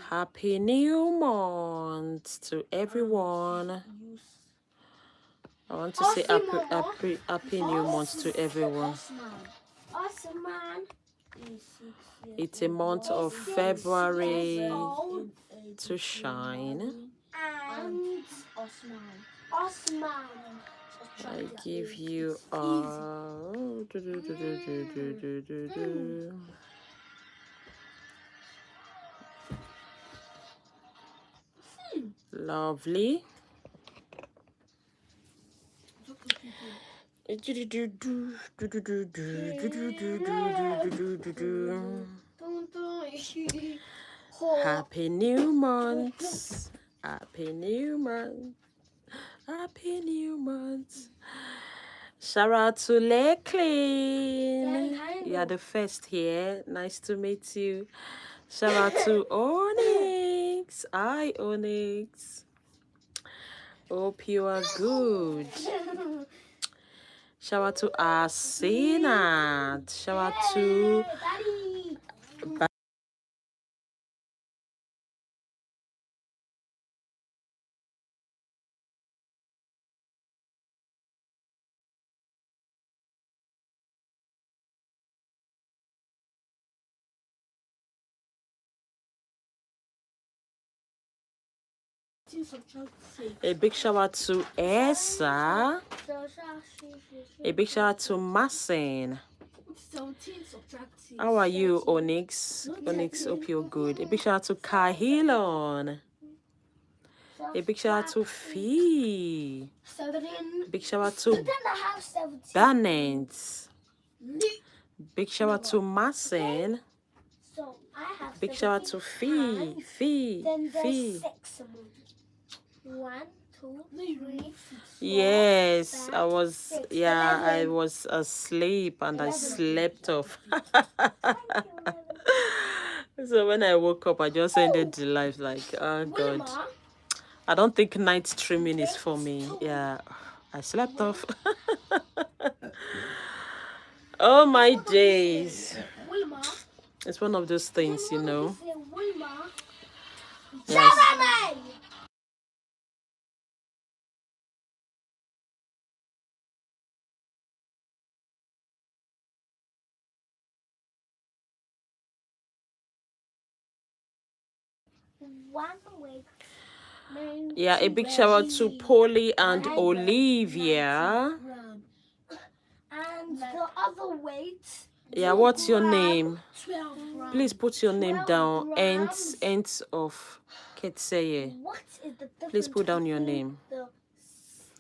Happy New Month to everyone. I want to say happy New Month to everyone. It's a month of February to shine. And Osman. I give you lovely. Happy New Month. Happy New Month. Happy New Month. Shout out to Leclean. You are the first here. Nice to meet you. Shout out to Onyx. Hi, Onyx. Hope you are good. Shout out to Arsena. Shout out to a big shout out to Esa. A big shout out to Masin. How are you, Onyx? Onyx, hope you're good. A big shout out to Kahilon. A big shout out to Fee. Big shout out to Bennett. Big shout out to Masin. Big shout out to Fee. Fee. One, two, three. Yes, I was asleep and I slept off. So when I woke up, I just ended the life like, oh God. I don't think night streaming is for me. Yeah, I slept off. Oh my days. It's one of those things, you know. Yes. Yeah, a big shout out to Polly and Olivia. And the other weight. Yeah, what's your name? Please put your name down. Ends of Ketseye. Please put down your name.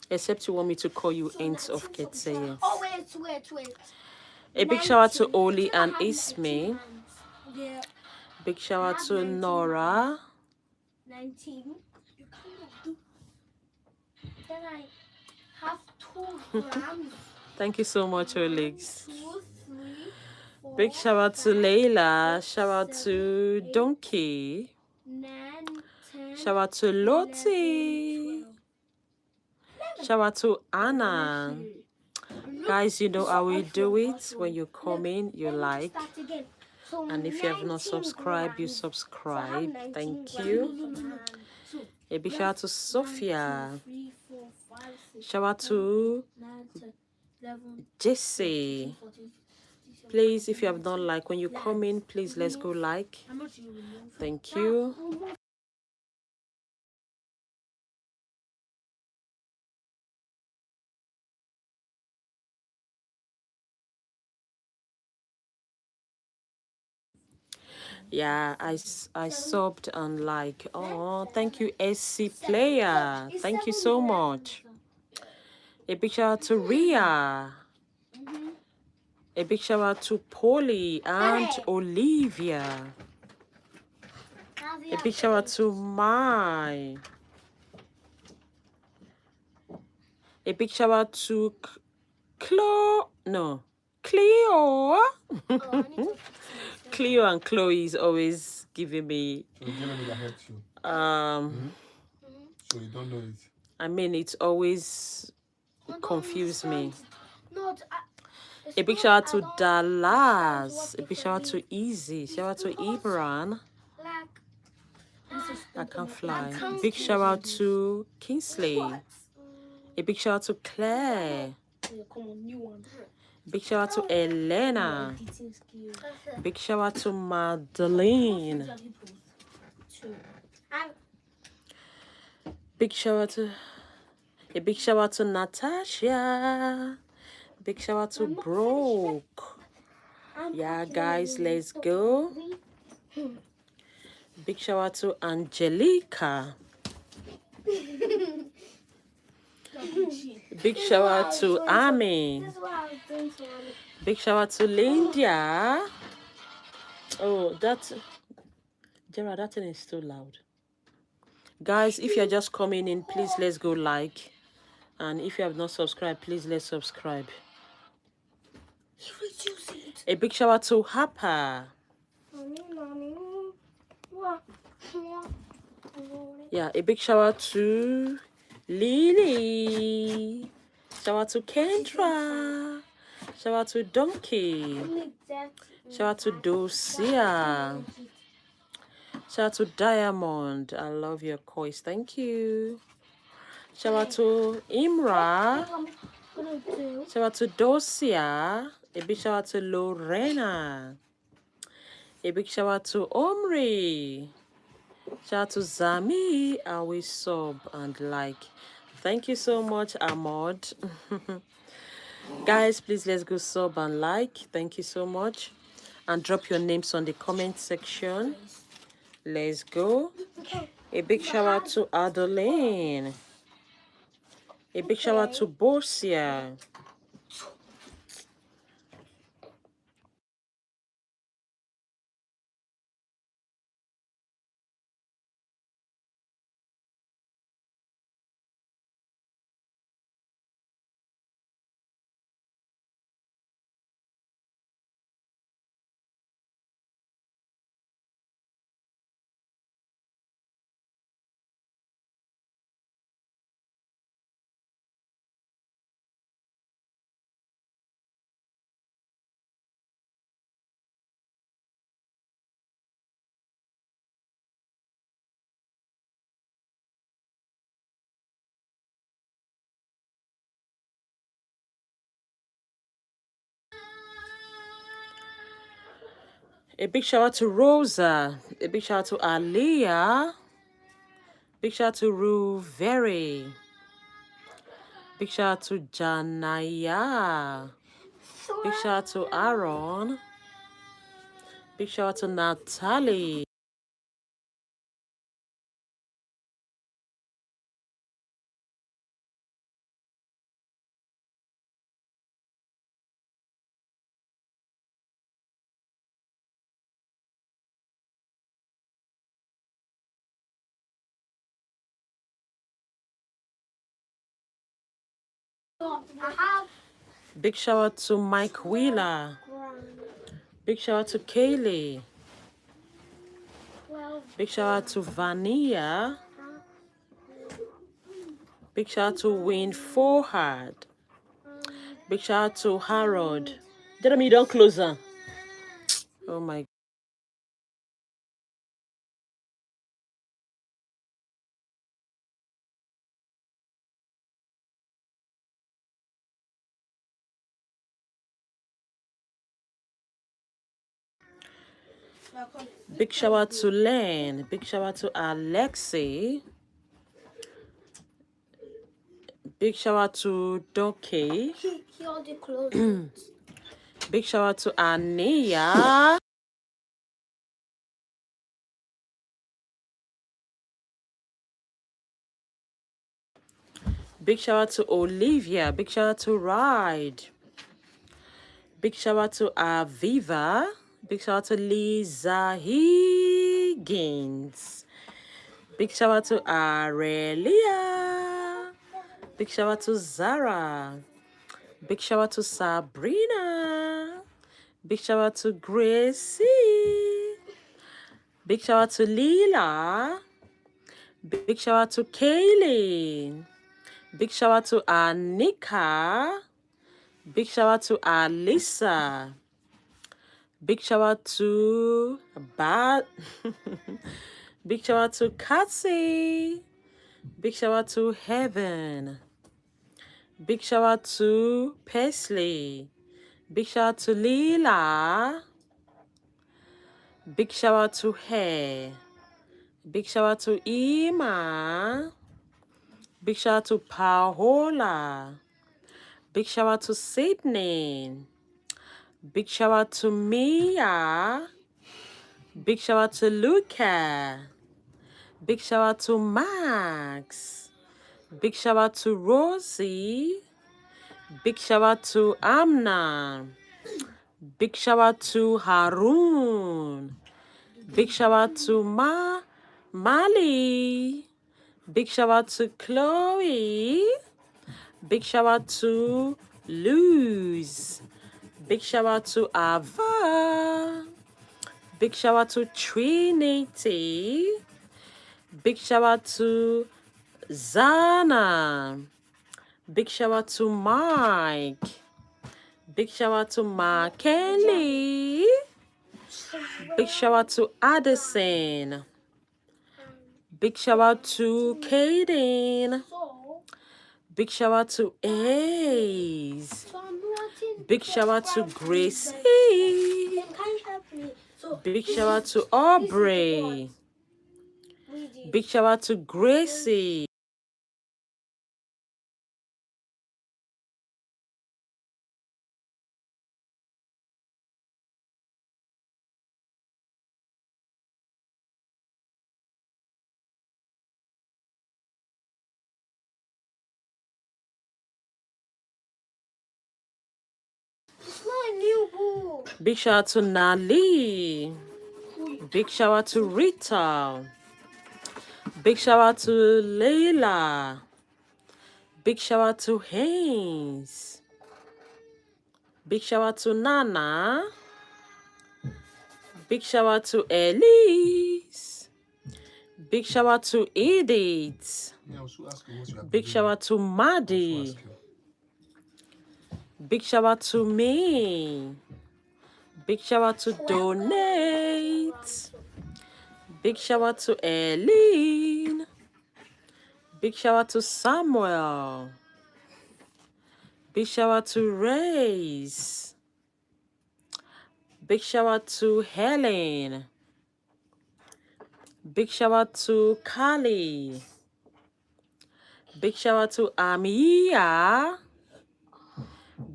Except you want me to call you Ends of Ketseye. Oh, wait. A big shout out to Oli and Isme. Yeah. Big shout out to Nora. 19. Then I have 2 grams. Thank you so much, Olex. 2, 3, 4, Big shout out to Layla. Shout out to Donkey. 9, 10. Shout out to Lottie. Shout out to Anna. Guys, you know how we do it. When you come in, you like. And if you have not subscribed, you subscribe. Thank you. A big shout out to Sophia. Shout out to Jesse. Please, if you have not liked, when you come in, please let's go like. Thank you. Yeah, I subbed and like. Oh, thank you, SC Player. Thank you so much. A big shout out to Ria. A big shout out to Polly and Olivia. A big shout out to Mai. A big shout out to Cleo. Cleo and Chloe is always giving me. So you know that hurts you. So you don't know it. I mean, it's always confused me. A big shout out to Dallas. A big shout out to Easy. Shout out to Ibran. I can't fly. can't Big shout out to Kingsley. A big shout out to Claire. Come on, new one. Big shout out to Elena. Big shout out to Madeline. Big shout out to a big shout out to Natasha. Big shout out to Broke. Yeah, guys, let's go. Big shout out to Angelica. Big shout out to Amy. Big shout out to Lindia. Oh, Gerard, that thing is too loud. Guys, if you're just coming in, please let's go like. And if you have not subscribed, please let's subscribe. A big shout out to Hapa. Yeah, a big shout out to Lily. Shout out to Kendra. Shout out to Donkey. Shout out to Dosia. Shout out to Diamond. I love your coins. Thank you. Shout out to Imra. Shout out to Dosia. A big shout out to Lorena. A big shout out to Omri. Shout out to Zami. Always sub and like. Thank you so much, Ahmad. Guys, please let's go sub and like. Thank you so much. And drop your names on the comment section. Let's go. A big shout out to Adeline. A big shout out to Borsia. A big shout out to Rosa. A big shout out to Aliyah. Big shout out to Ruveri. Big shout out to Janaya. Big shout out to Aaron. Big shout out to Natalie. Big shout out to Mike Wheeler. Big shout out to Kaylee. Big shout out to Vania. Big shout out to Wayne Forhard. Big shout out to Harold. Jeremy, don't close her. Oh my. Big shout out to Len. Big shout out to Alexei. Big shout out to Donkey. He already closed. Big shout out to Ania. Big shout out to Olivia. Big shout out to Ride. Big shout out to Aviva. Big shout out to Lisa Higgins. Big shout out to Aurelia. Big shout out to Zara. Big shout out to Sabrina. Big shout out to Gracie. Big shout out to Lila. Big shout out to Kaylee. Big shout out to Anika. Big shout out to Alisa. Big shout out to Big shout out to Kathy. Big shout out to Heaven. Big shout out to Paisley. Big shout out to Leela. Big shout out to Hair. Big shout out to Ima. Big shout out to Paola. Big shout out to Sydney. Big shout out to Mia. Big shout out to Luca. Big shout out to Max. Big shout out to Rosie. Big shout out to Amna. Big shout out to Haroon. Big shout out to Mali. Big shout out to Chloe. Big shout out to Luz. Big shout out to Ava. Big shout out to Trinity. Big shout out to Zana. Big shout out to Mike. Big shout out to Ma Kelly. Big shout out to Addison. Big shout out to Kaden. So, Big shout out to Ace. so I'm watching. Big shout out to Gracie. Then can you help me? So Big this shout out is- to this is Aubrey. what we did. Big shout out to Gracie. It's not a new book. Big shout out to Nali. Big shout out to Rita. Big shout out to Layla. Big shout out to Haynes. Big shout out to Nana. Big shout out to Elise. Big shout out to Edith. Yeah, I was to ask you what you have Big been shout doing. out to I was to Maddie. ask you. Big shout out to me. Big shout out to Donate. Big shout out to Eileen. Big shout out to Samuel. Big shout out to Race. Big shout out to Helen. Big shout out to Kali. Big shout out to Amia.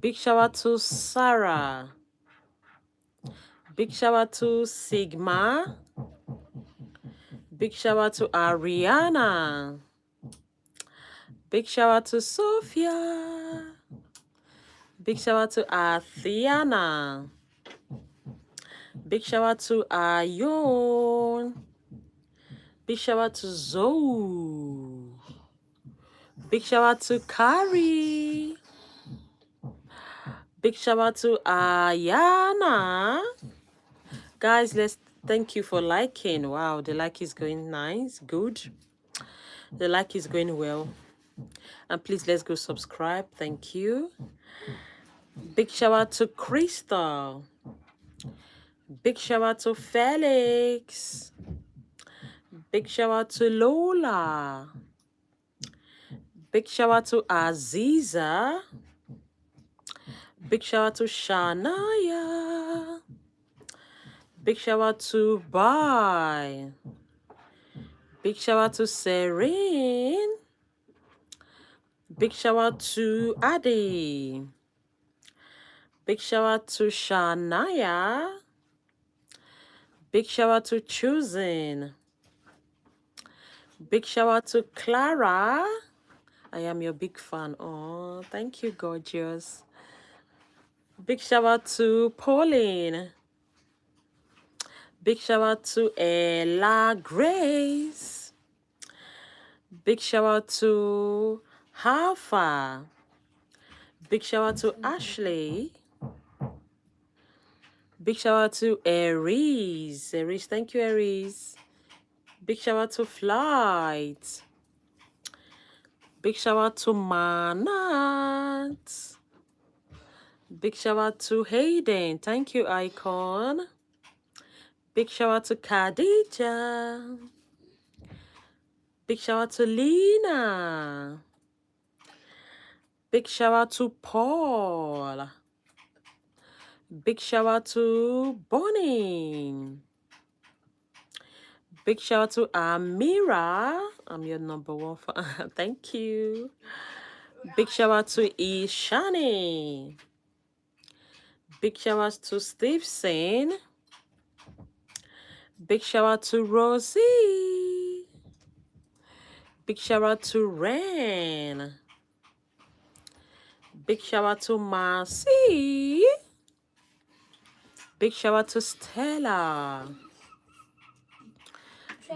Big shout out to Sarah. Big shout out to Sigma. Big shout out to Ariana. Big shout out to Sophia. Big shout out to Athiana. Big shout out to Ayon. Big shout out to Zoe. Big shout out to Kari. Big shout out to Ayana. Guys, thank you for liking. Wow, the like is going nice, good. The like is going well. And please let's go subscribe. Thank you. Big shout out to Crystal. Big shout out to Felix. Big shout out to Lola. Big shout out to Aziza. Big shout out to Shania. Big shout out to Bye. Big shout out to Serene. Big shout out to Adi. Big shout out to Shania. Big shout out to Choosing. Big shout out to Clara. I am your big fan. Oh, thank you, gorgeous. Big shout out to Pauline. Big shout out to Ella Grace. Big shout out to Hafa. Big shout out to Ashley. Big shout out to Aries. Aries, thank you, Aries. Big shout out to Flight. Big shout out to Manat. Big shout out to Hayden. Thank you, Icon. Big shout out to Khadija. Big shout out to Lena. Big shout out to Paul. Big shout out to Bonnie. Big shout out to Amira. I'm your number one fan. Thank you. Big shout out to Ishani. Big shout out to Stevenson. Big shout out to Rosie. Big shout out to Ren. Big shout out to Marcy. Big shout out to Stella.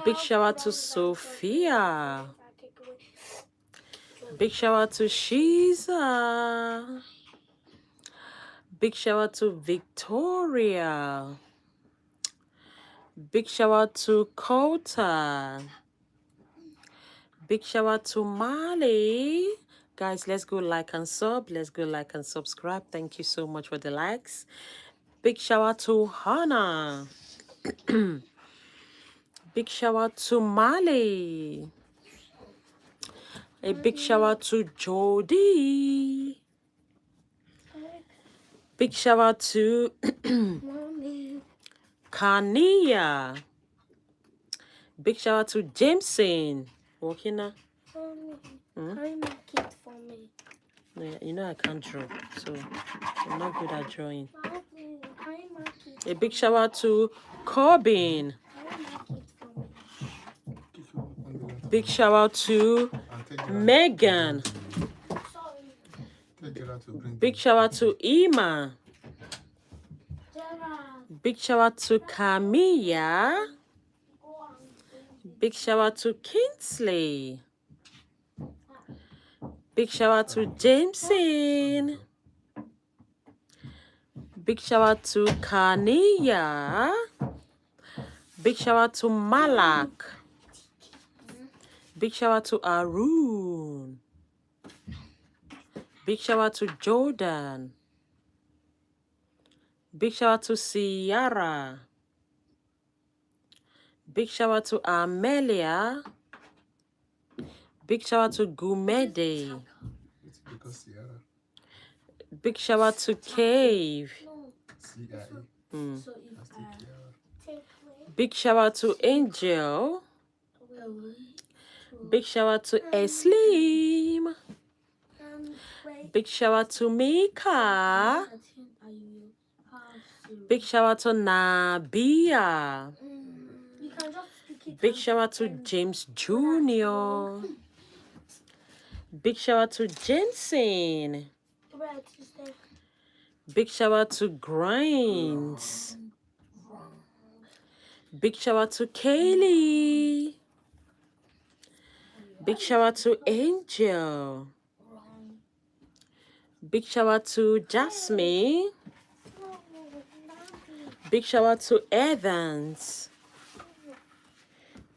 Big shout out to Sophia. Big shout out to Shiza. Big shout out to Victoria. Big shout out to Kota. Big shout out to Mali. Guys, let's go like and sub. Let's go like and subscribe. Thank you so much for the likes. Big shout out to Hannah. Big shout out to Mali. A big shout out to Jody. Big shout out to Kania. Big shout out to Jameson. Walking now. Mommy, make it for me. Yeah, you know I can't draw, so I'm not good at drawing. Mommy, make it. A big shout out to Corbin. Make it for me. Big shout out to Megan. Big shout out to Ima. Gerard, Big shout out to Camilla. go and Big shout out to Kingsley. Big shout out to Jameson. Big shout out to Kania. Big shout out to Malak. Big shout out to Arun. Big shout out to Jordan. Big shout out to Ciara. Big shout out to Amelia. Big shout out to Gumede. It's because Sierra. Big shout out to Cave. no. CIA. So if That's the I Sierra. take away, Big shout out to Angel. Big shout out to Eslim. wait, Big shout out to Mika. I think I will have to. Big shout out to Nabia. You can just stick it. Big shout out to James Jr. Big shout out to Jensen. Where to stay? Big shout out to Grinds. Big shout out to Kaylee. Big shout out to Angel. Big shout out to Jasmine. Big shout out to Evans.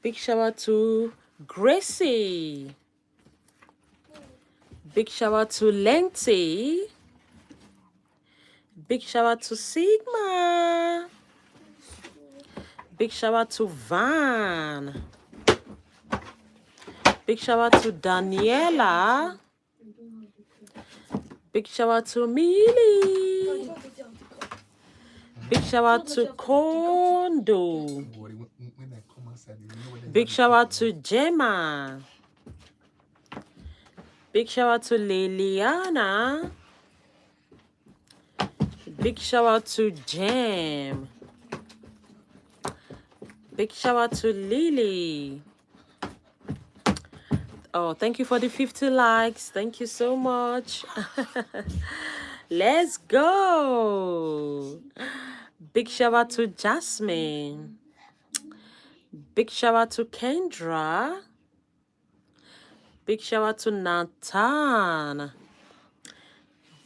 Big shout out to Gracie. Big shout out to Lenti. Big shout out to Sigma. Big shout out to Van. Big shout out to Daniela. Big shout out to Millie. Big shout out to Kondo. When I come outside, you know whether Big shout out to Gemma. Big shout out to Liliana. Big shout out to Jam. Big shout out to Lily. Oh, thank you for the 50 likes. Thank you so much. Let's go. Big shout out to Jasmine. Big shout out to Kendra. Big shout out to Nathan.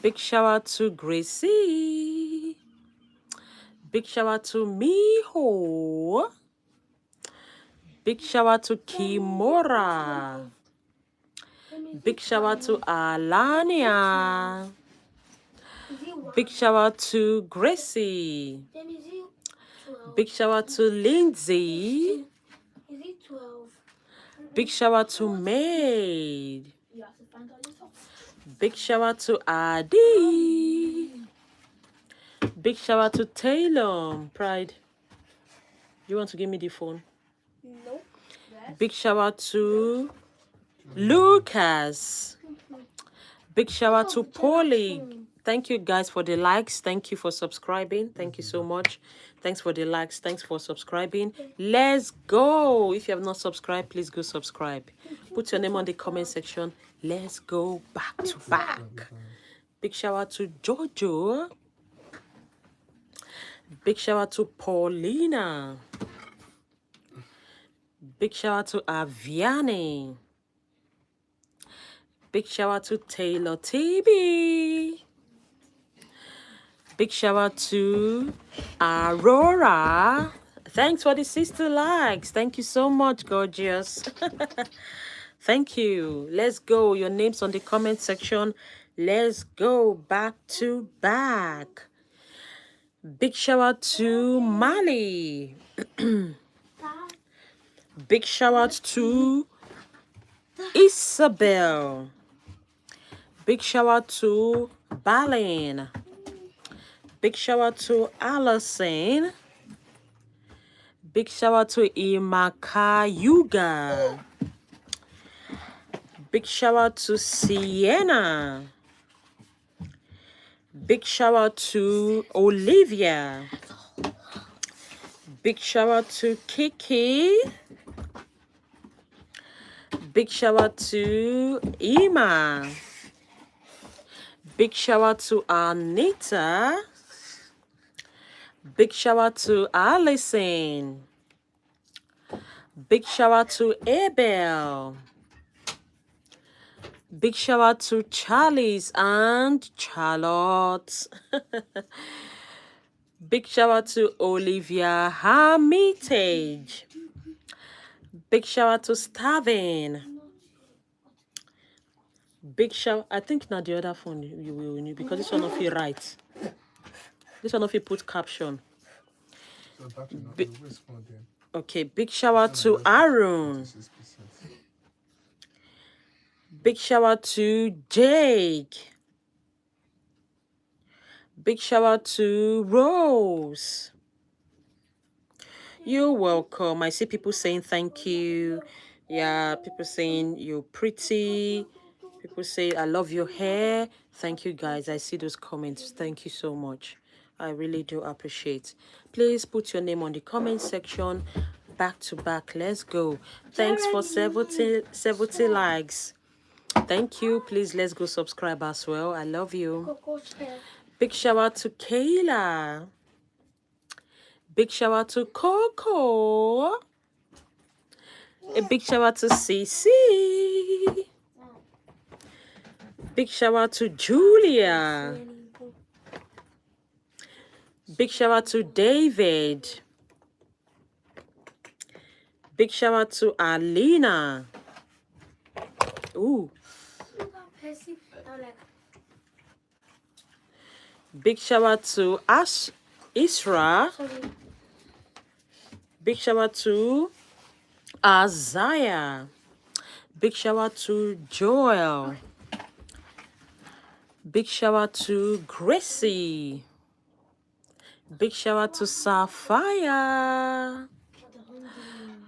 Big shout out to Gracie. Big shout out to Miho. Big shout out to Kimora. Big shout out to Alania. Is it one? Big shout out to Gracie. Then is it 12? Big shout out to Lindsay. Is it 12? Big shower to Maid. You have to find all your socks. Big shower to Adi. Big shower to Taylor. Pride. You want to give me the phone? No. Yes. Big shower to Lucas. Big shower to Polly. Thank you guys for the likes. Thank you for subscribing. Thank you so much. Thanks for the likes. Thanks for subscribing. Let's go. If you have not subscribed, please go subscribe. Put your name on the comment section. Let's go back to back. Big shower to Jojo. Big shower to Paulina. Big shower to Aviane. Big shower to Taylor TB. Big shower to Aurora. Thanks for the sister likes. Thank you so much, gorgeous. Thank you. Let's go. Your name's on the comment section. Let's go back to back. Big shower to Mali. Big shout out to Isabel. Big shout out to Balin. Big shout out to Allison. Big shout out to Imaka Yuga. Big shout out to Sienna. Big shout out to Olivia. Big shout out to Kiki. Big shout out to Ima. Big shout out to Anita. Big shout out to Allison. Big shout out to Abel. Big shout out to Charlie's and Charlotte. Big shout out to Olivia Hermitage. Big shout out to Starvin. Big shout, I think not the other phone you will need because this one of you write. This one of you put caption. Okay, big shout out to Aaron. Big shout out to Jake. Big shout out to Rose. You're welcome. I see people saying thank you. Yeah, people saying you're pretty. People say I love your hair. Thank you guys. I see those comments. Thank you so much. I really do appreciate. Please put your name on the comment section. Back to back. Let's go. Thanks for 70 likes. Thank you. Please let's go subscribe as well. I love you. Big shout out to Kayla. Big shout out to Coco. A big shout out to Cece. Big shout out to Julia. Big shout out to David. Big shout out to Alina. Ooh. Big shout out to Isra. Big shout out to Isaiah. Big shout out to Joel. Big shout out to Gracie. Big shout out to Sapphire.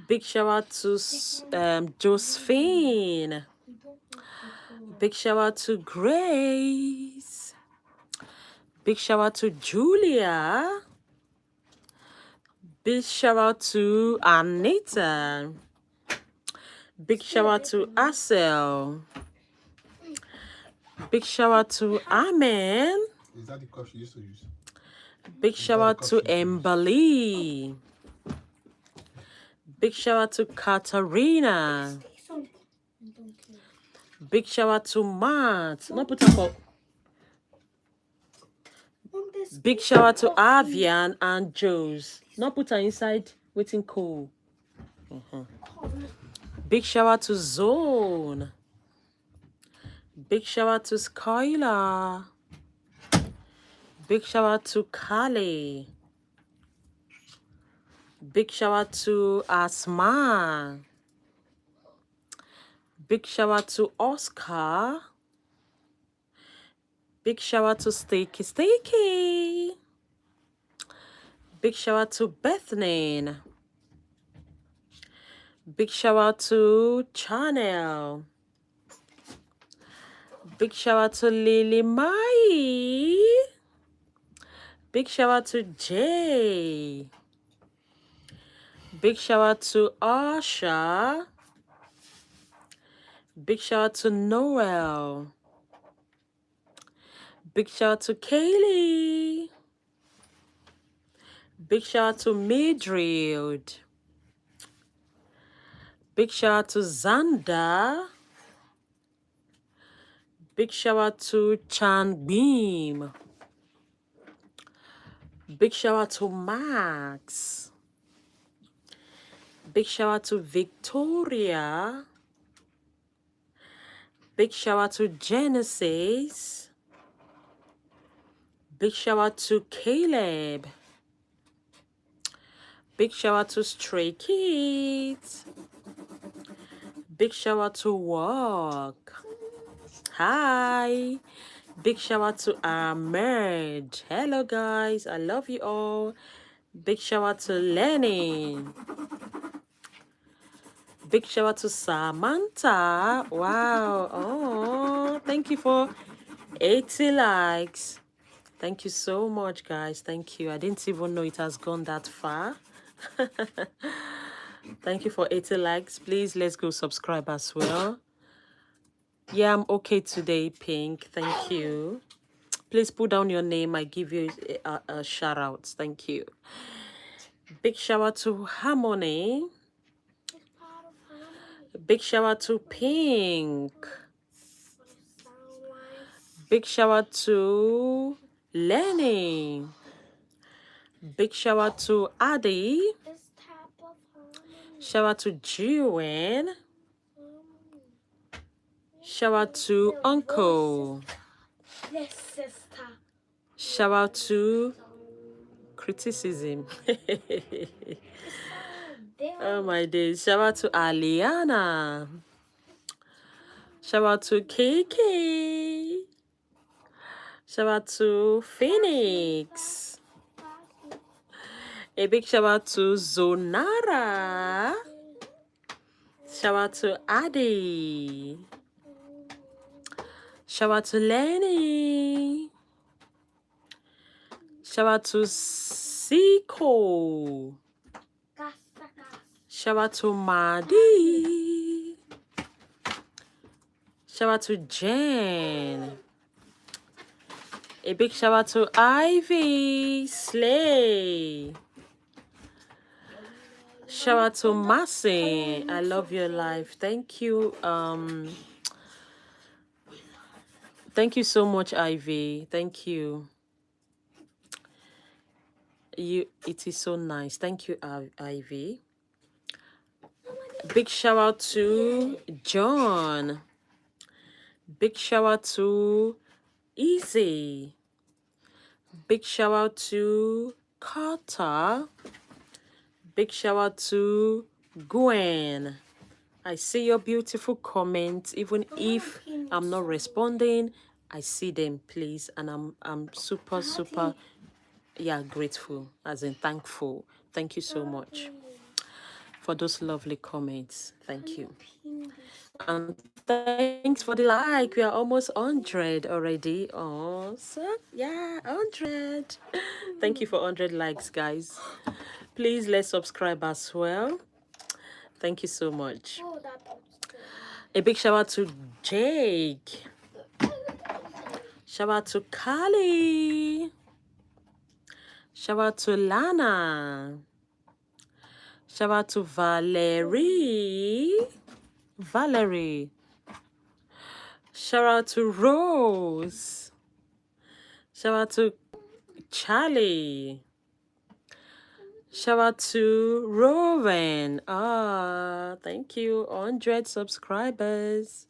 Big shout out to Josephine. Big shout out to Grace. Big shout out to Julia. Big shout out to Anita. Big shout out to Asel. Big shout out to Amen. Is that the cup she used to use? Big shout out to Emily. Big shout out to Katarina. Big shout out to Matt. No, put up. Big shout out to Avian and Joe's. Not put her inside waiting cool. Big shout out to Zone. Big shout out to Skylar. Big shout out to Kali. Big shout out to Asma. Big shout out to Oscar. Big shout out to Sticky Sticky. Big shout out to Bethany. Big shout out to Chanel. Big shout out to Lily Mai. Big shout out to Jay. Big shout out to Asha. Big shout out to Noel. Big shout out to Kaylee. Big shout out to Mildred. Big shout out to Xanda. Big shout out to Chan Beam. Big shout out to Max. Big shout out to Victoria. Big shout out to Genesis. Big shout out to Caleb. Big shout out to Stray Kids. Big shout out to Walk. Hi. Big shout out to Ahmed. Hello guys, I love you all. Big shout out to Lenny. Big shout out to Samantha. Wow. Oh, thank you for 80 likes. Thank you so much, guys. Thank you. I didn't even know it has gone that far. Thank you for 80 likes. Please, let's go subscribe as well. Yeah, I'm okay today, Pink. Thank you. Please put down your name. I give you a shout out. Thank you. Big shout out to Harmony. Big shout out to Pink. Big shout out to Lenny. Big shout out to Addy. Shout out to Jewin. Shout out to Uncle. Shout out to Criticism. Oh my days. Shout out to Aliana. Shout out to Kiki. Shout out to Phoenix. A big shout out to Zonara. Shout out to Addy. Shout out to Lenny. Shout out to Siko. Shout out to Madi. Shout out to Jen. A big shout out to Ivy Slay. Shout out to Massey. I love your life. Thank you. Thank you so much, Ivy. Thank you. It is so nice. Thank you, Ivy. Big shout out to John. Big shout out to Easy. Big shout out to Carter. Big shout out to Gwen. I see your beautiful comments. Even if I'm not responding, I see them, please. And I'm super grateful, as in thankful. Thank you so much for those lovely comments. Thank you. And thanks for the like. We are almost 100 already. Oh, so yeah, 100. Thank you for 100 likes, guys. Please, let's subscribe as well. Thank you so much. A big shout out to Jake. Shout out to Kali. Shout out to Lana. Shout out to Valerie. Shout out to Rose. Shout out to Charlie. Shout out to Rowan. Thank you. 100 subscribers.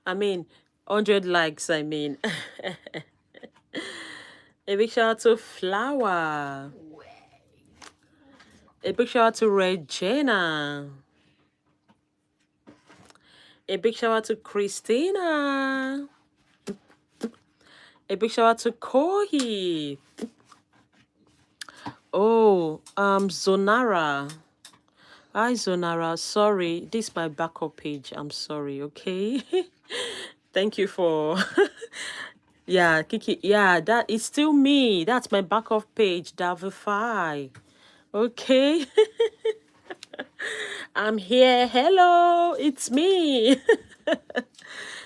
100 likes, A big shout out to Flower. A big shout out to Regina. A big shout out to Christina. A big shout out to Kohi. Oh, Zonara. Hi, Zonara. Sorry, this is my backup page. I'm sorry, okay? Thank you for... Yeah, Kiki. Yeah, that is still me. That's my backup page, Davify. Okay. I'm here. Hello, it's me.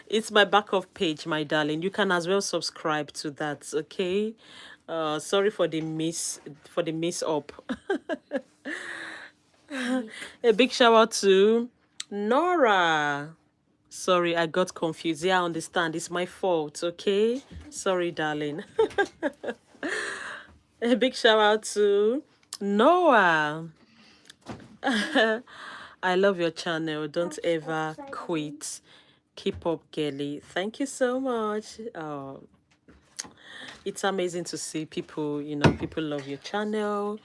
It's my backup page, my darling. You can as well subscribe to that, okay? Sorry for the miss up. A big shout out to Nora. Sorry, I got confused. Yeah, I understand. It's my fault, okay? Sorry, darling. A big shout out to Noah. I love your channel. Don't ever quit. Keep up, girly. Thank you so much. It's amazing to see people, people love your channel.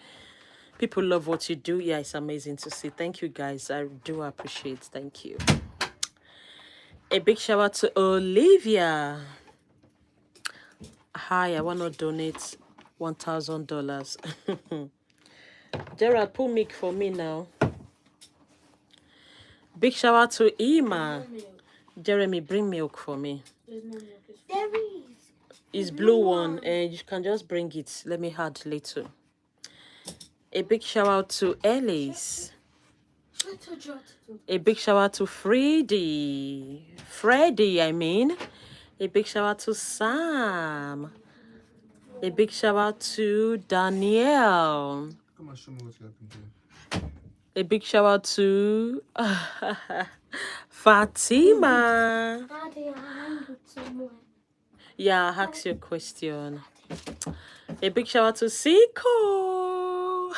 People love what you do. Yeah, it's amazing to see. Thank you, guys. I do appreciate. Thank you. A big shout out to Olivia. Hi, I want to donate $1,000. Gerald, pull milk for me now. Big shout out to Ima. Jeremy, bring milk for me. There's no milk. There is. It's blue one, and you can just bring it. Let me add later. A big shout out to Ellis. A big shout out to Freddie. I mean. A big shout out to Sam. A big shout out to Danielle. Come and show me what you have been doing. A big shout out to Fatima. Daddy, I handled somewhere. Yeah, ask your question. A big shout out to Siko.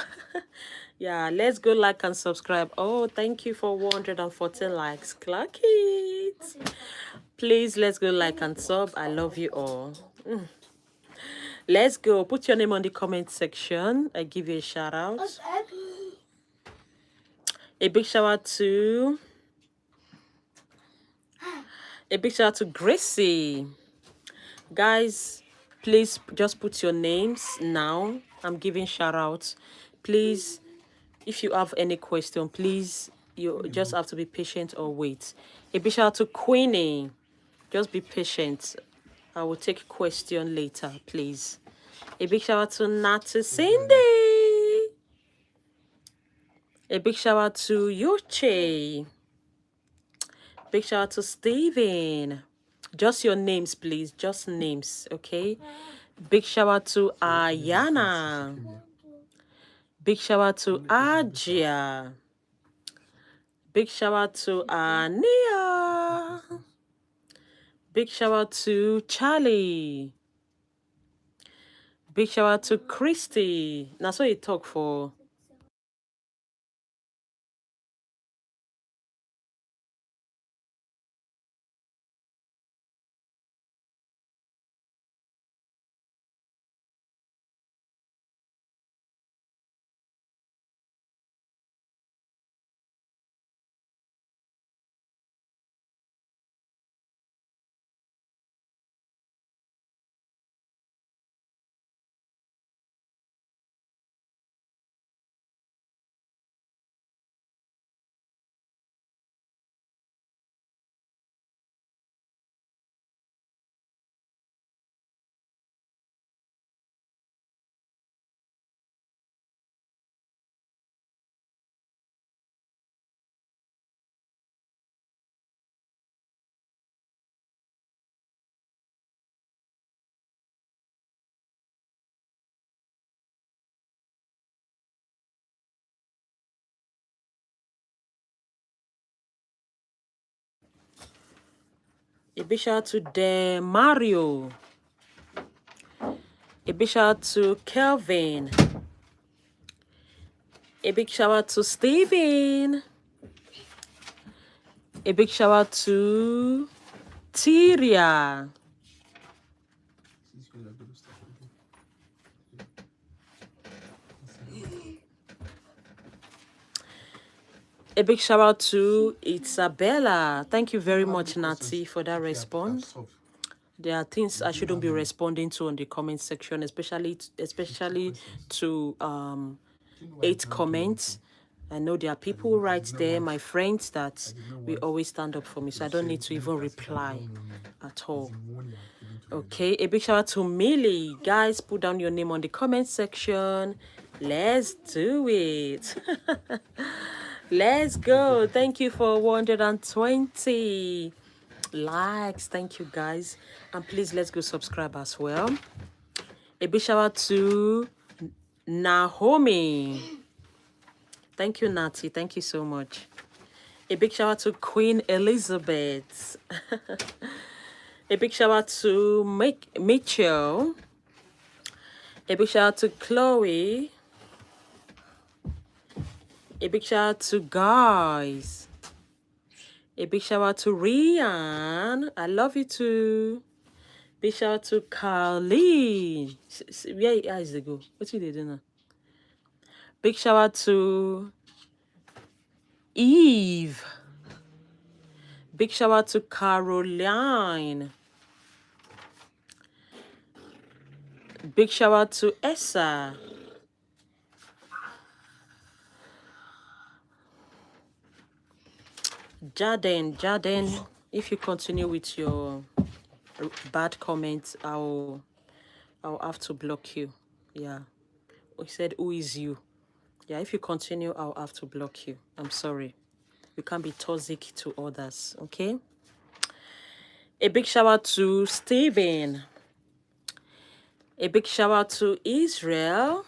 Yeah, let's go like and subscribe. Oh, thank you for 140 likes. Clock it. Please, let's go like and sub. I love you all. Let's go. Put your name on the comment section. I give you a shout out. A big shout out to Gracie. Guys, please just put your names now. I'm giving shout outs. Please, if you have any question, please, you just have to be patient or wait. A big shout out to Queenie. Just be patient. I will take question later, please. A big shout out to Nati Cindy. A big shout out to Yuche. Big shout out to Steven. Just your names, please. Just names, okay? Big shout out to Ayana. Big shout out to Ajia. Big shout out to Ania. Big shout out to Charlie. Big shout out to Christy. That's what you talk for. A big shout out to De Mario. A big shout out to Kelvin. A big shout out to Steven. A big shout out to Tyria. Since you are going to start again. A big shout out to Isabella. Thank you very much, Nati, for that response. There are things I shouldn't be responding to on the comment section, especially to 8 comments. I know there are people who write there, my friends, that we always stand up for me, so I don't need to even reply at all. Okay, a big shout out to Millie. Guys, put down your name on the comment section. Let's do it. Let's go. Thank you for 120 likes. Thank you, guys. And please, let's go subscribe as well. A big shout out to Naomi. Thank you, Nati. Thank you so much. A big shout out to Queen Elizabeth. A big shout out to Mitchell. A big shout out to Chloe. A big shout out to Guys. A big shout out to Rian. I love you too. Big shout out to Carly. Where is they go? What did they do now? Big shout out to Eve. Big shout out to Caroline. Big shout out to Essa. Jaden, if you continue with your bad comments, I'll have to block you. Yeah. We said, who is you? Yeah, if you continue, I'll have to block you. I'm sorry. You can't be toxic to others, okay? A big shout out to Steven. A big shout out to Israel.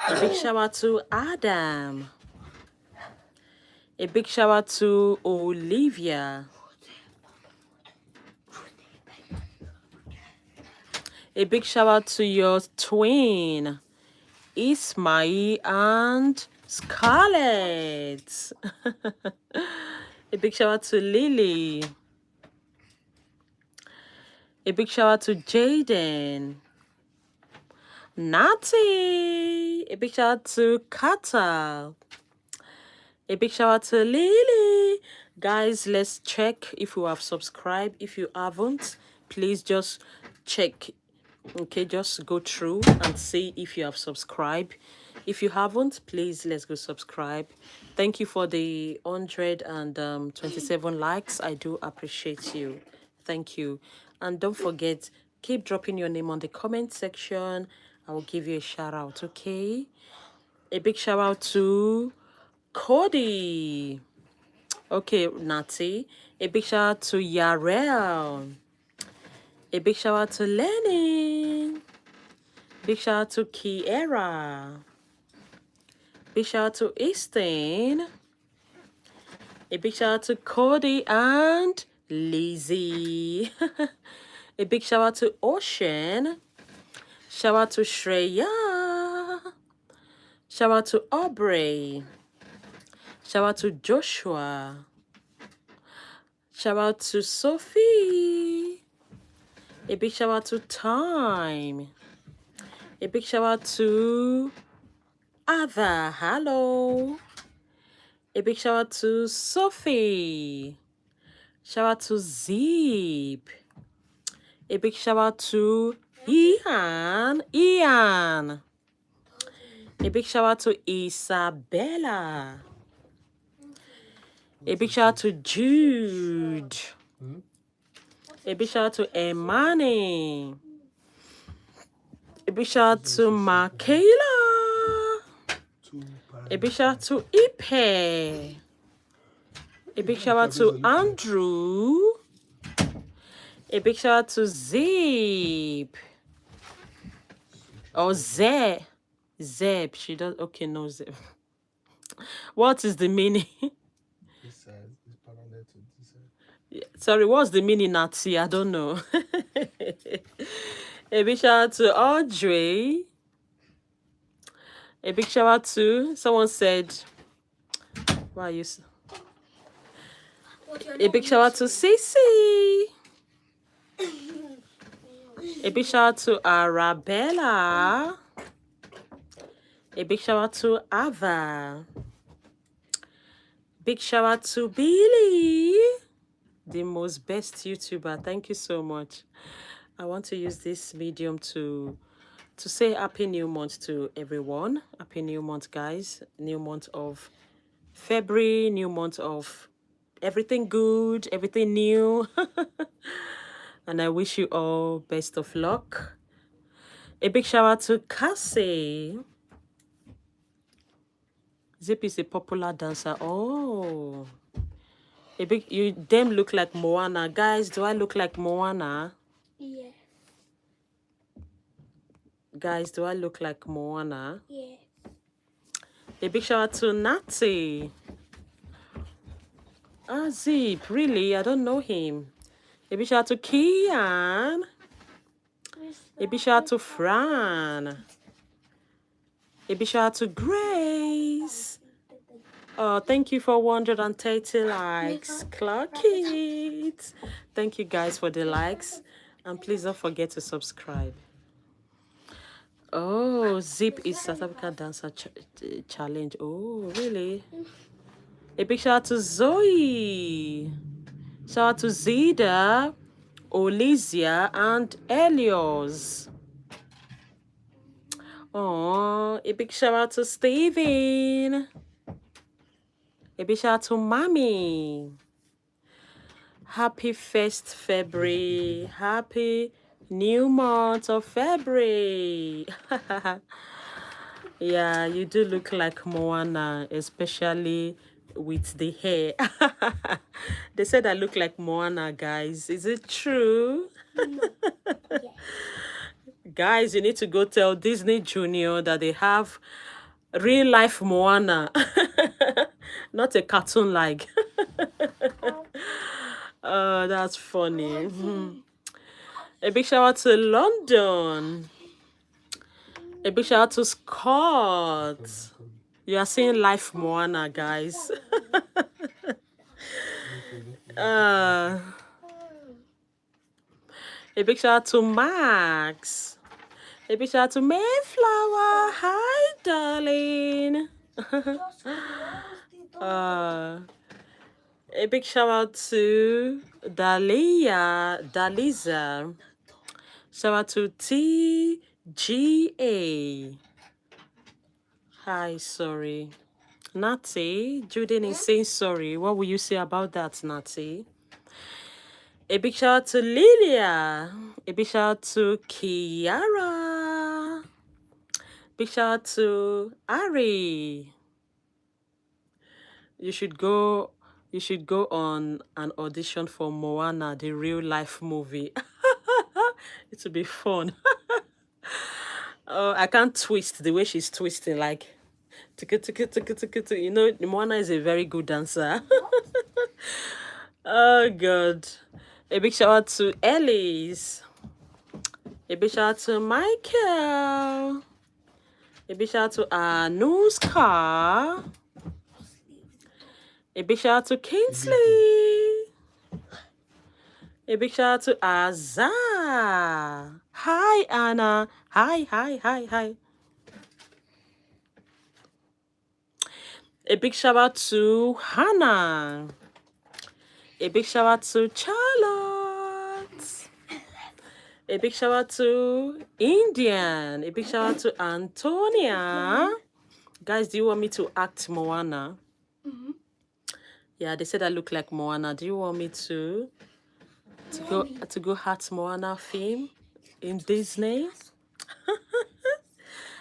A big shout out to Adam. A big shout out to Olivia. A big shout out to your twin, Ismail and Scarlett. A big shout out to Lily. A big shout out to Jaden. Natty. A big shout out to Kata. A big shout out to Lily. Guys, let's check if you have subscribed. If you haven't, please just check. Okay, just go through and see if you have subscribed. If you haven't, please let's go subscribe. Thank you for the 127 likes. I do appreciate you. Thank you. And don't forget, keep dropping your name on the comment section. I will give you a shout out, okay? A big shout out to Cody. Okay, Nati. A big shout out to Yarel. A big shout out to Lenny. Big shout out to Kiera. Big shout out to Easton. A big shout out to Cody and Lizzie. A big shout out to Ocean. Shout out to Shreya. Shout out to Aubrey. Shout out to Joshua. Shout out to Sophie. A big shout out to Time. A big shout out to Ada. Hello. A big shout out to Sophie. Shout out to Zip. A big shout out to Ian. A big shout out to Isabella. A big shout out to Jude. A big shout out to Emani. A big shout out to Michaela. A big shout out to Ipe. A big shout out to Andrew. A big shout out to Zeb. Or Zeb. Zeb. She does. Okay, no, Zeb. What is the meaning? This side is parallel to this side. Sorry, what's the meaning, Nazi? I don't know. A big shout out to Audrey. A big shout out to someone said, why are you? A big shout out to Cece. A big shout out to Arabella. A big shout out to Ava. Big shout out to Billy, the most best YouTuber. Thank you so much. I want to use this medium to say happy new month to everyone. Happy new month, guys. New month of February, new month of everything good, everything new. And I wish you all best of luck. A big shout out to Cassie. Zip is a popular dancer. Oh. You them look like Moana. Guys, do I look like Moana? Yes. Guys, do I look like Moana? Yes. A big shout out to Natty. Ah, Zip, really? I don't know him. A big shout out to Kian. A big shout out to Fran. A big shout out to Grace. Oh, thank you for 130 likes. Clock it. Thank you guys for the likes. And please don't forget to subscribe. Oh, Zip is South Africa Dancer Challenge. Oh, really? A big shout out to Zoe. Shout out to Zida, Olizia, and Elios. Oh, a big shout out to Steven. A big shout out to Mommy. Happy 1st February. Happy new month of February. Yeah, you do look like Moana, especially with the hair. They said I look like Moana, guys. Is it true? No. Yes. Guys, you need to go tell Disney Junior that they have real life Moana, not a cartoon like. Oh, that's funny. A big shout out to London. A big shout out to Scott. You are seeing life Moana, guys. A big shout out to Max. A big shout out to Mayflower. Hi, darling. A big shout out to Daliza. Shout out to TGA. Hi, sorry. Natty, Juden is saying sorry. What will you say about that, Natty? A big shout out to Lilia. A big shout out to Kiara. Big shout out to Ari. You should go on an audition for Moana, the real life movie. It will be fun. Oh, I can't twist the way she's twisting, like you know, Moana is a very good dancer. Oh god. A big shout out to Ellis. A big shout out to Michael. A big shout out to Anuska. A big shout out to Kingsley. A big shout out to Azar. Hi, Anna. Hi. A big shout out to Hannah. A big shout out to Charlotte. A big shout out to Indian. A big shout out to Antonia. Guys, do you want me to act Moana? Yeah, they said I look like Moana. Do you want me to go hat Moana theme in Disney?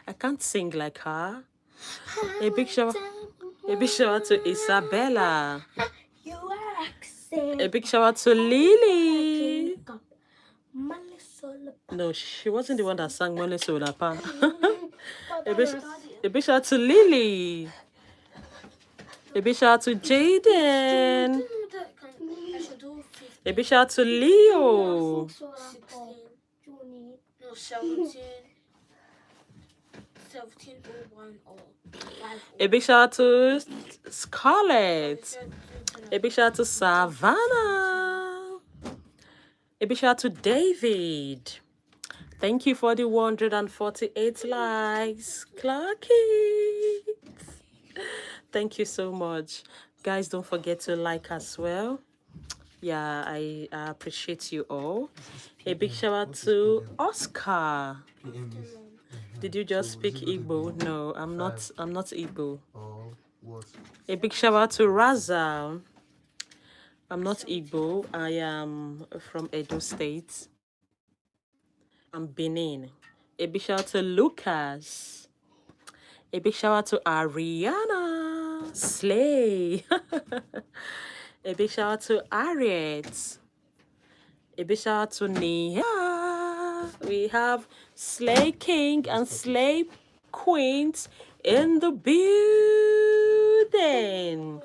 I can't sing like her. A big shout out to Isabella. A big shout out to Lily. No, she wasn't the one that sang Mole Solapa. A big shout out to Lily. A big shout out to Jaden. A big shout out to Leo. 1701 or 5. A big shout out to Scarlett. A big shout out to Savannah. A big shout out to David. Thank you for the 148 likes. Clock it. Thank you so much. Guys, don't forget to like as well. Yeah, I appreciate you all. A big shout out to Oscar. PM is. Did you just So speak is it gonna Igbo? be No, I'm not. 5 I'm not Igbo. or what? A big shout out to Raza. I'm not Igbo. I am from Edo State. I'm Benin. A big shout out to Lucas. A big shout out to Ariana Slay. A big shout out to Ariet. A big shout out to Nia. We have Slay King and Slay Queens in the building.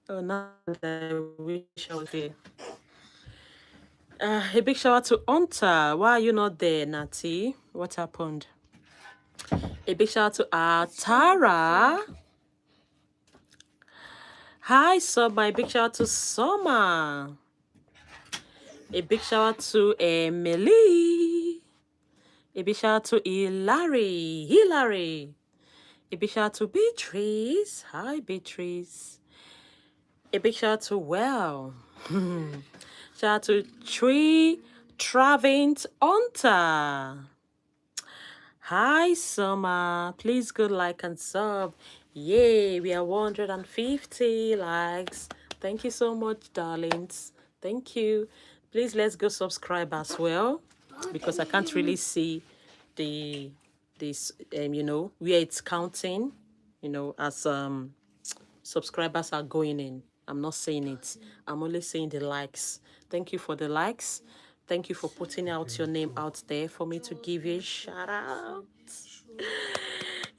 Oh, now I wish I was there. A big shout out to Onta. Why are you not there, Nati? What happened? A big shout out to Tara. Hi, Sub. My big shout out to Summer. A big shout out to Emily. A big shout out to Hilary. A big shout out to Beatrice. Hi, Beatrice. A big shout out to Well. Shout out to Tree Travint Onta. Hi, Summer. Please go like and sub. Yay, we are 150 likes. Thank you so much, darlings. Thank you. Please let's go subscribe as well, because I can't really see this where it's counting, as subscribers are going in. I'm not saying it. I'm only saying the likes. Thank you for the likes. Thank you for putting out your name out there for me to give you a shout out.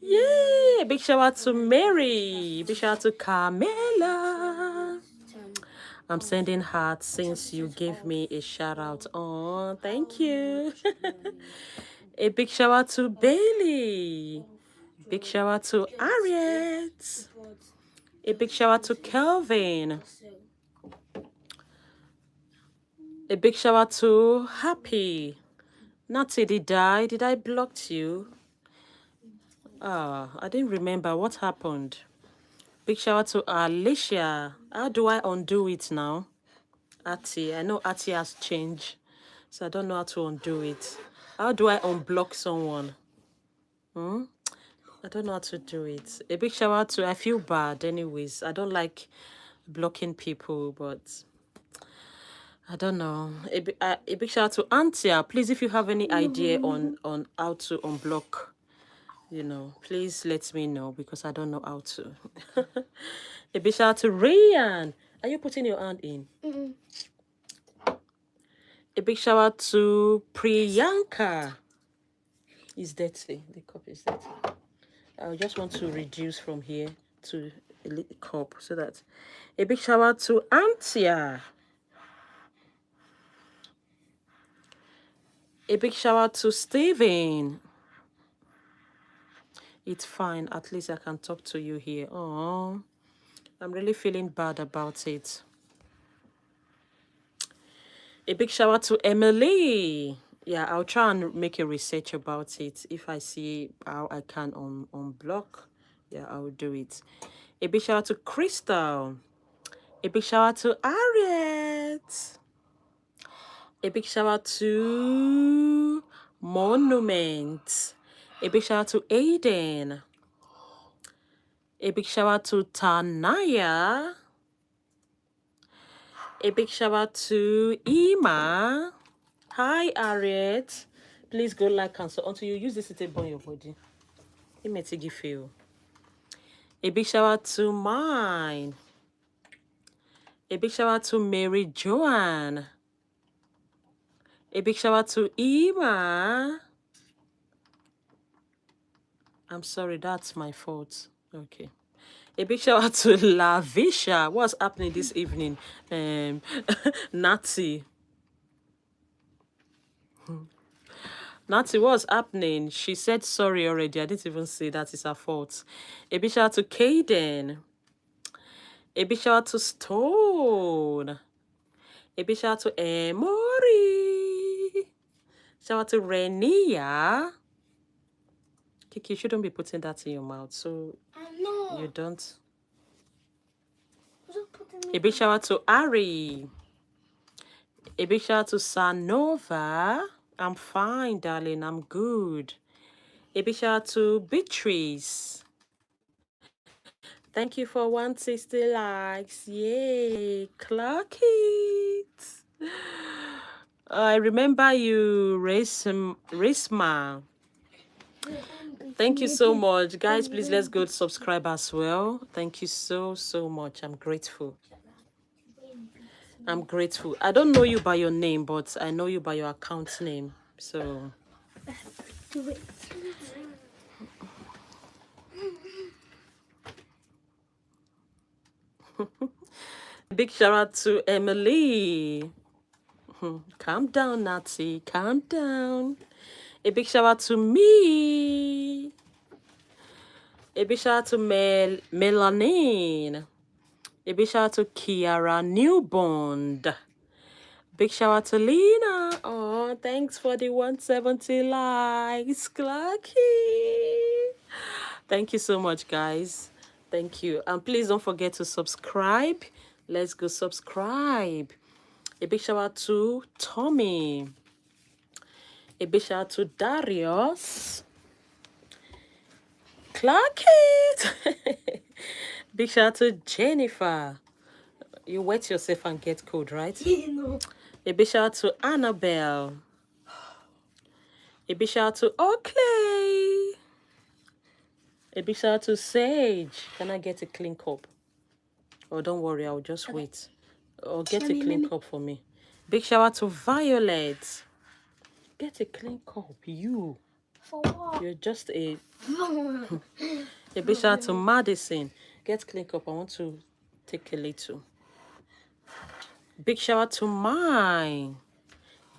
Yeah, big shout out to Mary. Big shout out to Carmela. I'm sending hearts since you gave me a shout out. Oh, thank you. A big shout out to Bailey. Big shout out to Ariet. A big shout out to Kelvin. A big shout out to Happy. Natty, did I block you? I didn't remember what happened. Big shout out to Alicia. How do I undo it now? Ati, I know Ati has changed, so I don't know how to undo it. How do I unblock someone? I don't know how to do it. A big shout out to, I feel bad anyways. I don't like blocking people, but I don't know. A big shout out to Antia. Please, if you have any idea on how to unblock, please let me know, because I don't know how to. A big shout out to Ryan. Are you putting your hand in? A big shout out to Priyanka. It's dirty. The cup is dirty. I just want to reduce from here to a little cup so that. A big shout out to Antia. A big shout out to Steven. It's fine. At least I can talk to you here. Oh, I'm really feeling bad about it. A big shout out to Emily. Yeah, I'll try and make a research about it. If I see how I can unblock, yeah, I'll do it. A big shout out to Crystal. A big shout out to Ariet. A big shout out to Monument. A big shout out to Aiden. A big shout out to Tanaya. A big shout out to Ima. Hi, Ariet. Please go like and so until you use this to burn your body. It may take you feel. A big shout out to mine. A big shout out to Mary Joanne. A big shout out to Ima. I'm sorry, that's my fault. Okay. A big shout out to Lavisha. What's happening this evening? Natty. Natty, what's happening? She said sorry already. I didn't even say that is her fault. A big shout out to Kaden. A big shout out to Stone. A big shout out to Emory. Shout out to Renia. Kiki, you shouldn't be putting that in your mouth. So You don't. Just put them A big shout out to Ari. A big shout out to Sanova. I'm fine, darling. I'm good. A big shout out to Beatrice. Thank you for 160 likes. Yay. Clock it. I remember you, Resma. Thank you so much. Guys, please let's go to subscribe as well. Thank you so much. I'm grateful. I'm grateful. I don't know you by your name, but I know you by your account name. So do it. big shout out to Emily. Calm down, Nazi. Calm down. A big shout out to me. A big shout out to Melanine. A big shout out to Kiara Newbond. Big shout out to Lena. Oh, thanks for the 170 likes, Clarky. Thank you so much, guys. Thank you. And please don't forget to subscribe. Let's go subscribe. A big shout out to Tommy. A big shout out to Darius. Clarky. Big shout out to Jennifer. You wet yourself and get cold, right? No. A big shout out to Annabelle. A big shout out to Oakley. A big shout out to Sage. Can I get a clean cup? Oh, don't worry, I'll just wait. Or get a clean cup for me. Big shout out to Violet. Get a clean cup, you. For what? You're just a big shout out to Madison. Get clean cup. I want to take a little. Big shout out to mine.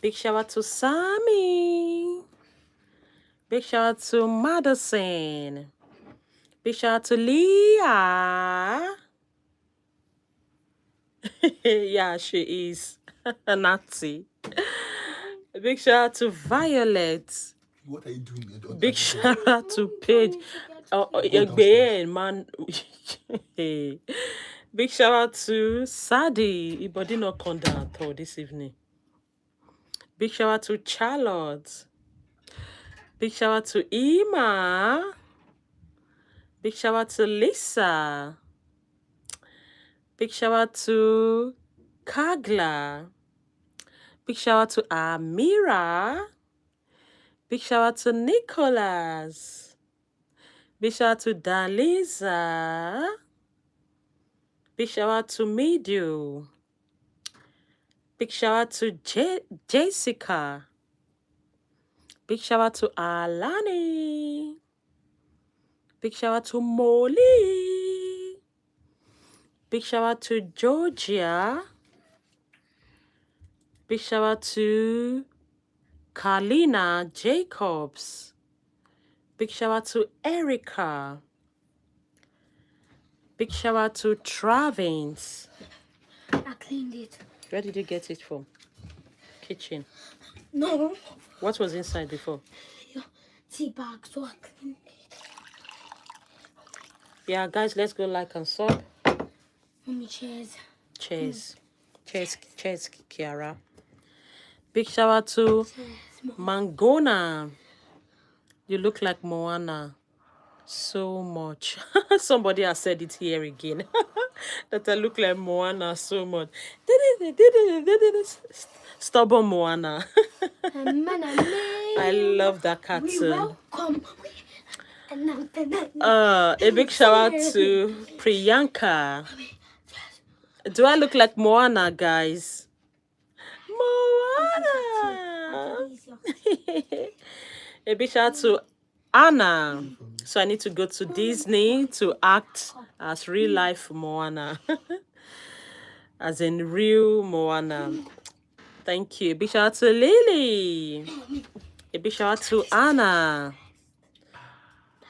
Big shout out to Sammy. Big shout out to Madison. Big shout out to Leah. Yeah, she is. Nazi. Big shout out to Violet. What are you doing? Big shout out to Paige. Man. Big shout out to Sadie. Your body not come down at all this evening. Big shout out to Charlotte. Big shout out to Ima. Big shout out to Lisa. Big shout out to Kagla. Big shout out to Amira. Big shout out to Nicholas. Big shout out to Daliza. Big shout out to Midu. Big shout out to Jessica. Big shout out to Alani. Big shout out to Molly. Big shout out to Georgia. Big shout out to Carlina Jacobs. Big shout out to Erica. Big shout out to Travins. I cleaned it. Where did you get it from? Kitchen. No. What was inside before? Tea bag, so I cleaned it. Yeah, guys, let's go like and sub. Mommy, cheers. Cheers. Cheers, Kiara. Big shout out to Mangona. You look like Moana so much. Somebody has said it here again. That I look like Moana so much. Stubborn Moana. I love that cartoon. Welcome. A big shout out to Priyanka. Do I look like Moana, guys? Moana. A big shout out to Anna. So I need to go to Disney to act as real life Moana. As in real Moana. Thank you. A big shout out to Lily. A big shout out to Anna.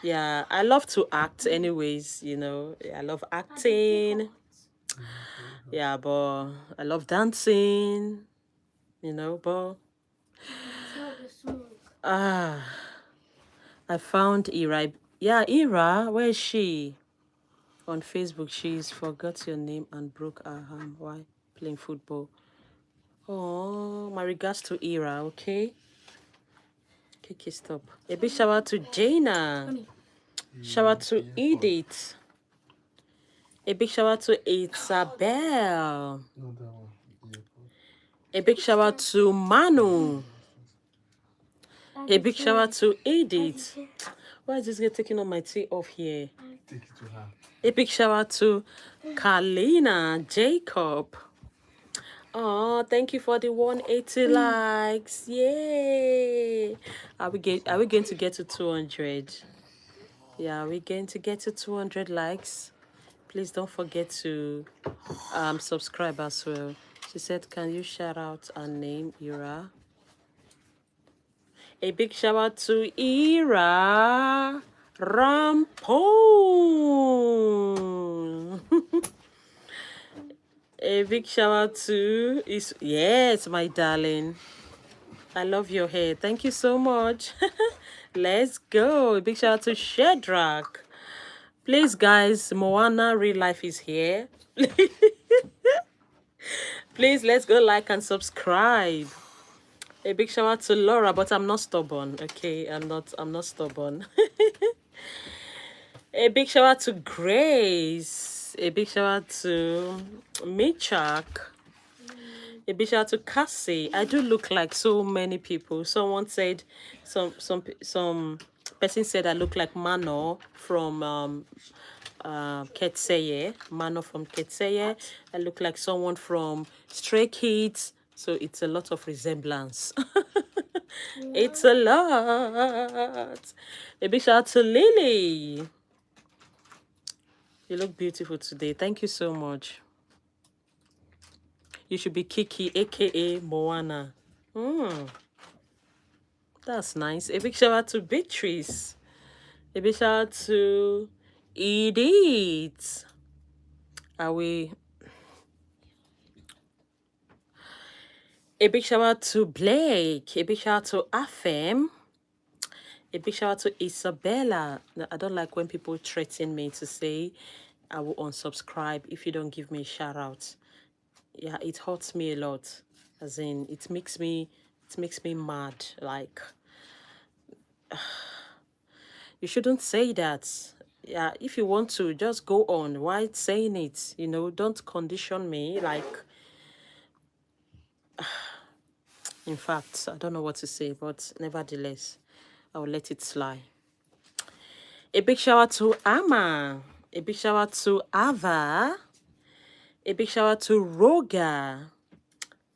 Yeah, I love to act anyways, you know. I love acting. Yeah, but I love dancing, you know, but I found Ira. Yeah, Ira, where is she? On Facebook, she's forgot your name and broke her arm while playing football. Oh, my regards to Ira, okay? Kiki, stop. A big shout out to Jaina. Shout out to Edith. A big shout out to Isabel. No, that one. A big shout out to Manu. A big shout out to Edith. Why is this girl taking all my tea off here? Take it to her. A big shout out to Kalina Jacob. Oh, thank you for the 180 likes. Yay. Are we going to get to 200? Yeah, we're going to get to 200 likes. Please don't forget to subscribe as well. She said, can you shout out her name, Ira? A big shout out to Ira Rampone. A big shout out to yes, my darling. I love your hair. Thank you so much. Let's go. A big shout out to Shedrack. Please, guys, Moana Real Life is here. Please, let's go like and subscribe. A big shout out to Laura, but I'm not stubborn. Okay, I'm not stubborn. A big shout out to Grace. A big shout out to Michak. A big shout out to Cassie. I do look like so many people. Someone said, some person said I look like Mano from Ketseye. Mano from Ketseye. I look like someone from Stray Kids. So it's a lot of resemblance. It's a lot. A big shout out to Lily. You look beautiful today. Thank you so much. You should be Kiki, aka Moana. That's nice. A big shout out to Beatrice. A big shout out to Edith. Are we? A big shout out to Blake. A big shout out to Afem. A big shout out to Isabella. I don't like when people threaten me to say I will unsubscribe if you don't give me a shout out. Yeah, it hurts me a lot. As in, it makes me mad. Like, you shouldn't say that. Yeah, if you want to, just go on. Why saying it? You know, don't condition me. Like, in fact, I don't know what to say, but nevertheless, I will let it slide. A big shout out to Amma. A big shout out to Ava. A big shout out to Roga.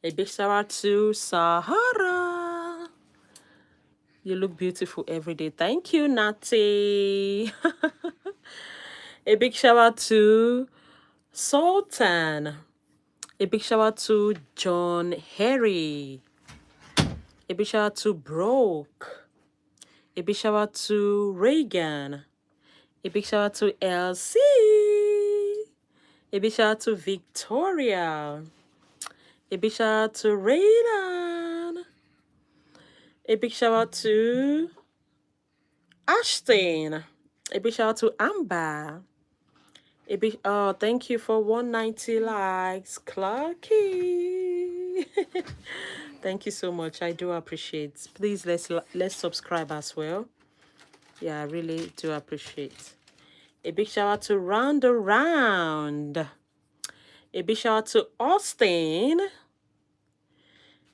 A big shout out to Sahara. You look beautiful every day. Thank you, Natty. A big shout out to Sultan. A big shout out to John Harry. A big shout out to Broke. A big shout out to Reagan. A big shout out to Elsie. A big shout out to Victoria. A big shout out to Raylan. A big shout out to Ashton. A big shout out to Amber. A big thank you for 190 likes, Clarky. Thank you so much. I do appreciate. Please let's subscribe as well. Yeah, I really do appreciate. A big shout out to Round Around. A big shout out to Austin.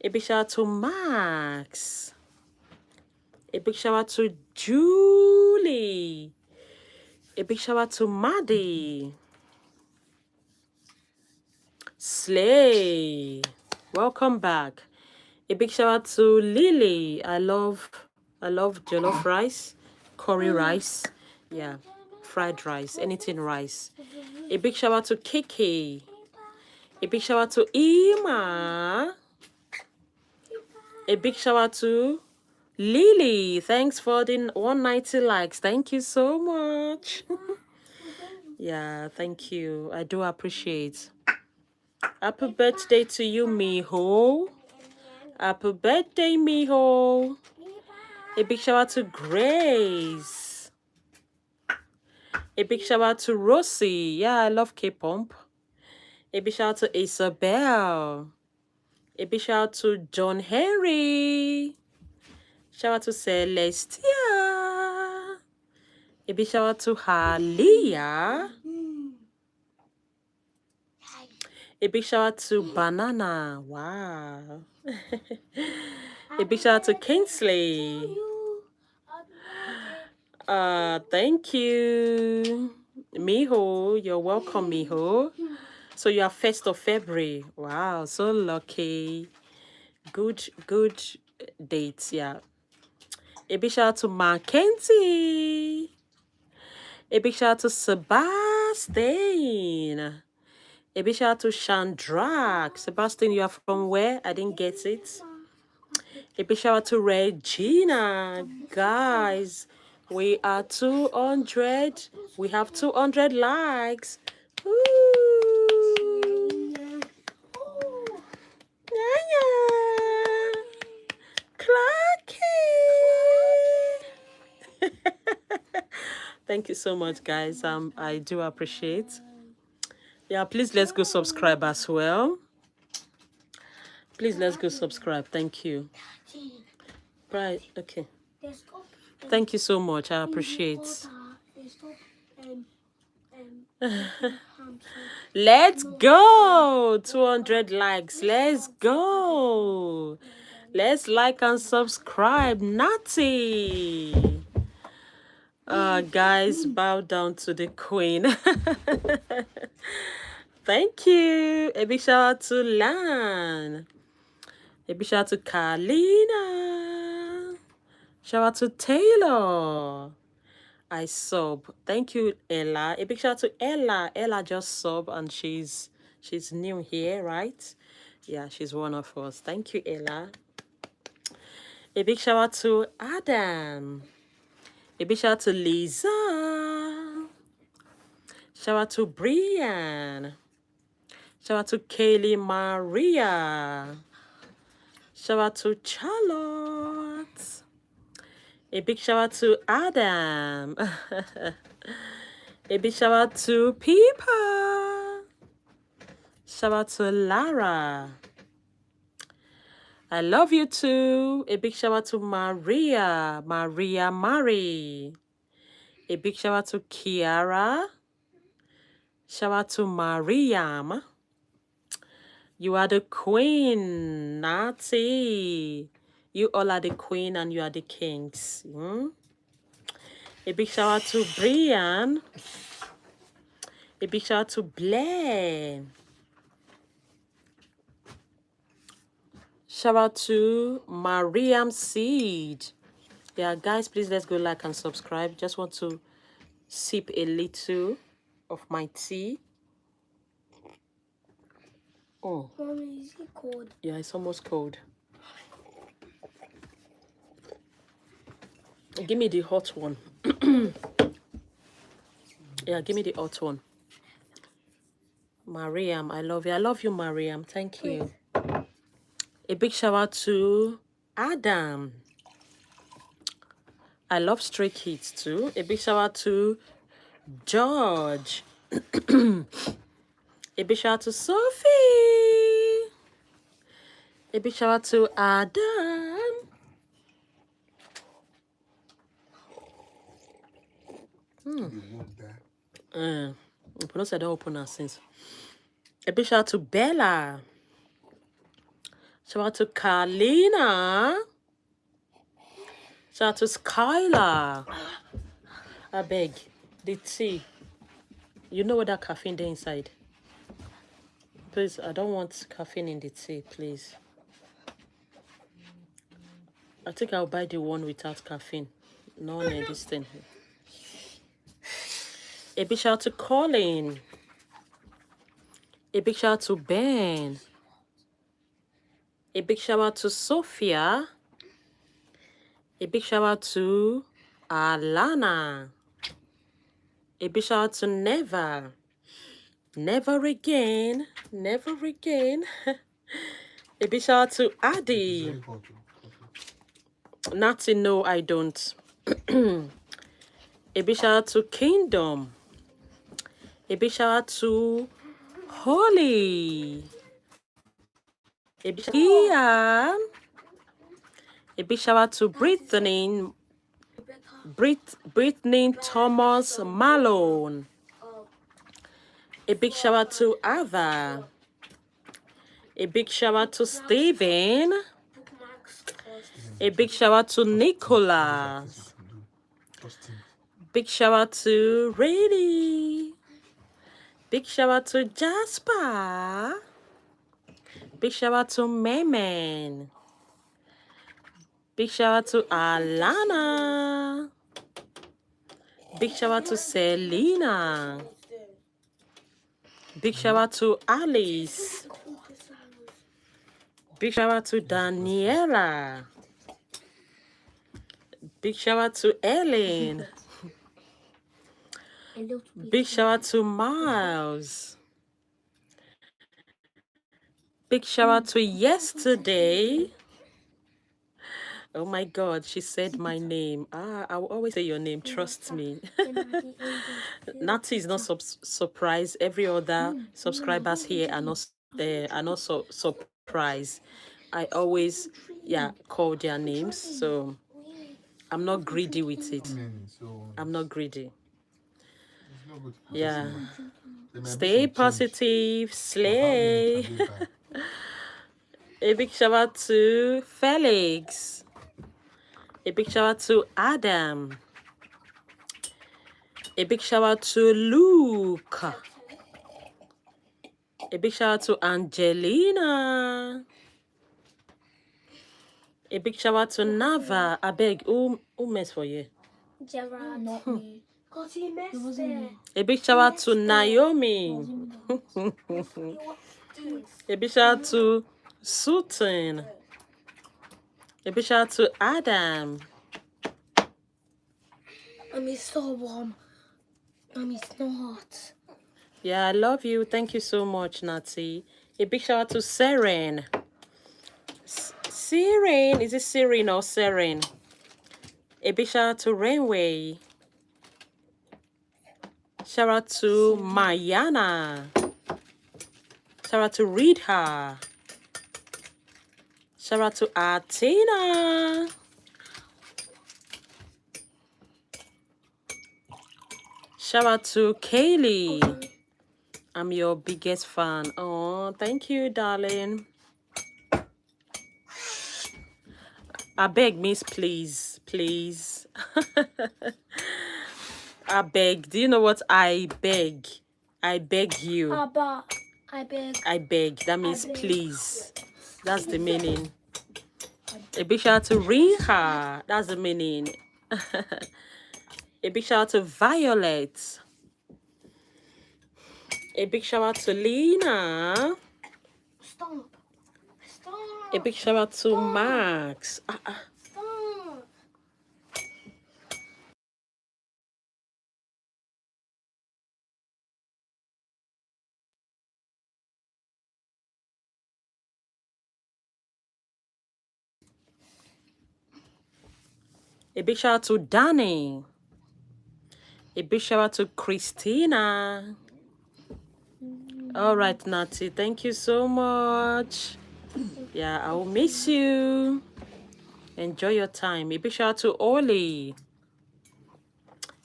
A big shout out to Max. A big shout out to Julie. A big shout out to Maddie. Slay. Welcome back. A big shout out to Lily. I love jollof rice, curry rice. Yeah, fried rice, anything rice. A big shout out to Kiki. A big shout out to Ima. A big shout out to Lily. Thanks for the 190 likes. Thank you so much. Yeah, thank you. I do appreciate. Happy birthday to you, Miho. Happy birthday, Miho. A big shout out to Grace. A big shout out to Rosie. Yeah, I love K-pop. A big shout out to Isabel. A big shout out to John Henry. Shout out to Celestia. A big shout out to Halia. A big shout out to Banana. Wow. A big shout out to Kingsley. Thank you. Miho, you're welcome, Miho. So you are 1st of February. Wow, so lucky. Good dates, yeah. A big shout out to Mackenzie. A big shout out to Sebastian. A big shout out to Chandrak. Sebastian, you are from where? I didn't get it. A big shout out to Regina. Guys, we are 200. We have 200 likes. Ooh. Yeah. Clarky. Thank you so much, guys. I do appreciate. Yeah, please let's go subscribe as well. Please let's go subscribe. Thank you. Right, okay. Thank you so much. I appreciate. Let's go. 200 likes. Let's go. Let's like and subscribe. Natty. Guys, bow down to the queen. Thank you. A big shout out to Lan. A big shout out to Carlina. Shout out to Taylor. I sub. Thank you, Ella. A big shout out to Ella. Ella just sub and she's new here, right? Yeah, she's one of us. Thank you, Ella. A big shout out to Adam. A big shout out to Lisa. Shout out to Brian. Shout out to Kaylee Maria. Shout out to Charlotte. A big shout out to Adam. A big shout out to Peepa. Shout out to Lara. I love you too. A big shout out to Maria. Maria Mari. A big shout out to Kiara. Shout out to Mariam. You are the queen, Natty. You all are the queen and you are the kings. A big shout out to Brian. A big shout out to Blair. Shout out to Mariam Seed. Yeah, guys, please let's go like and subscribe. Just want to sip a little of my tea. Oh. Mommy, is it cold? Yeah, it's almost cold. Give me the hot one. Yeah, give me the hot one. Mariam, I love you. I love you, Mariam. Thank you. A big shout out to Adam. I love Stray Kids too. A big shout out to George. A big shout out to Sophie. A big shout out to Adam. Pronounce I don't open our since. A big shout out to Bella. Shout out to Carlina. Shout out to Skylar. I beg. The tea. You know what that caffeine there inside? Please, I don't want caffeine in the tea, please. I think I'll buy the one without caffeine. No one in this thing. A big shout out to Colin. A big shout out to Ben. A big shout out to Sophia. A big shout out to Alana. A big shout out to Never. Never again. Never again. A big shout out to Adi. Nothing, no, I don't. A big shout out to Kingdom. A big shout out to Holly. A big shout out to Ian. A big shout out to Brittany. Brittany Thomas Malone. A big shout out to Ava. A big shout out to Steven. A big shout out to Nicholas. Big shout out to Rady. Big shout out to Jasper. Big shout out to Memen. Big shout out to Alana. Big shout out to Selena. Big shout out to Alice. Big shout out to Daniela. Big shout out to Ellen. Big shout out to Miles. Big shout out to Yesterday. Oh my God, she said my name. I will always say your name, trust me. Natty is not surprised. Every other subscribers here are not surprised. I always, call their names. So I'm not greedy with it. I'm not greedy. Yeah. Stay positive, slay. A big shout out to Felix. A big shout out to Adam. A big shout out to Luke. A big shout out to Angelina. A big shout out to Nava. I beg, who mess for you? Gerard. Not me. Because he messed It wasn't it. me. A big shout out to Naomi. A big shout out to Sutton. A big shout out to Adam. It's so warm. It's not hot. Yeah, I love you. Thank you so much, Natty. A big shout out to Seren. Seren, is it Seren or Seren? A big shout out to Rainway. Shout out to Mayana. Shout out to Readha. Shout out to Athena. Shout out to Kaylee. I'm your biggest fan. Oh, thank you, darling. I beg, miss, please, please. I beg. Do you know what I beg? I beg you. Abba, I beg. I beg. That means please. That's the meaning. A big shout out to Riha. That's the meaning. A big shout out to Violet. A big shout out to Lena. Stop. A big shout out to Max. Stop. A big shout out to Danny. A big shout out to Christina. All right, Natty. Thank you so much. Yeah, I will miss you. Enjoy your time. A big shout out to Oli.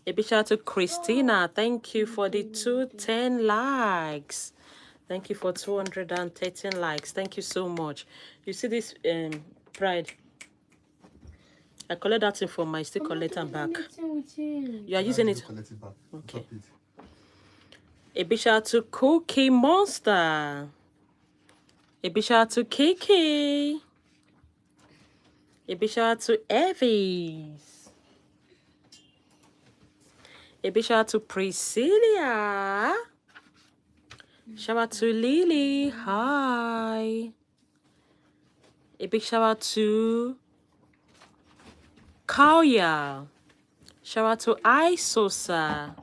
A big shout out to Christina. Thank you for the 210 likes. Thank you for 213 likes. Thank you so much. You see this Pride? I collect that thing from my still collect and back. You are using it? Okay. A big shout out to Cookie Monster. A big shout out to Kiki. A big shout out to Evis. A big shout out to Priscilla. Shout out to Lily. Hi. A big shout out to Kauya. Shout out to Isosa.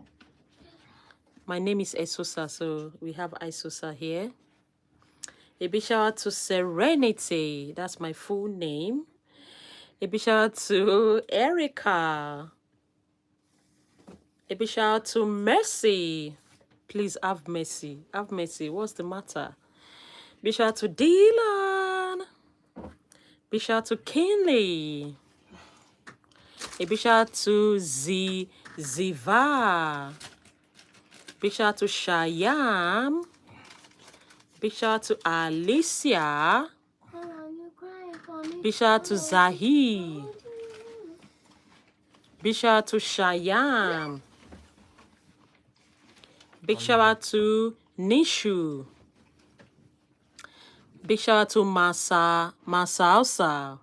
My name is Esosa, so we have Isosa here. A big shout out to Serenity. That's my full name. A big shout out to Erica. A big shout out to Mercy. Please have mercy. Have mercy. What's the matter? Big shout out to Dylan. Big shout out to Kinley. A big shout out to Ziva. Big shout out to Shayam. Big shout out to Alicia. Big shout out to Zahi. Big shout out to Shayam. Big shout out to Nishu. Big shout out to Masausa.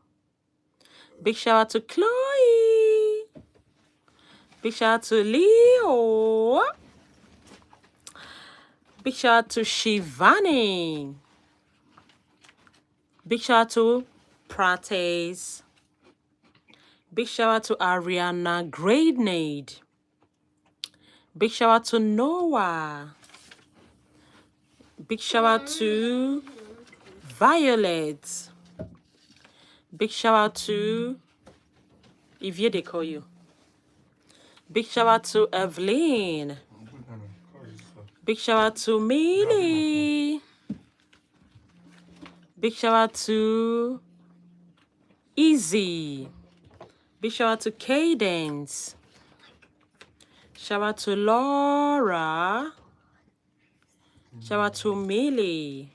Big shout out to Chloe. Big shout out to Leo. Big shout out to Shivani. Big shout out to Prates. Big shout out to Ariana Gradenade. Big shout out to Noah. Big shout out to Violet. Big shout out to Ivy, they call you. Big shout out to Evelyn. Big shout out to Millie. Big shout out to Easy. Big shout out to Cadence. Shout out to Laura. Shout out to Millie.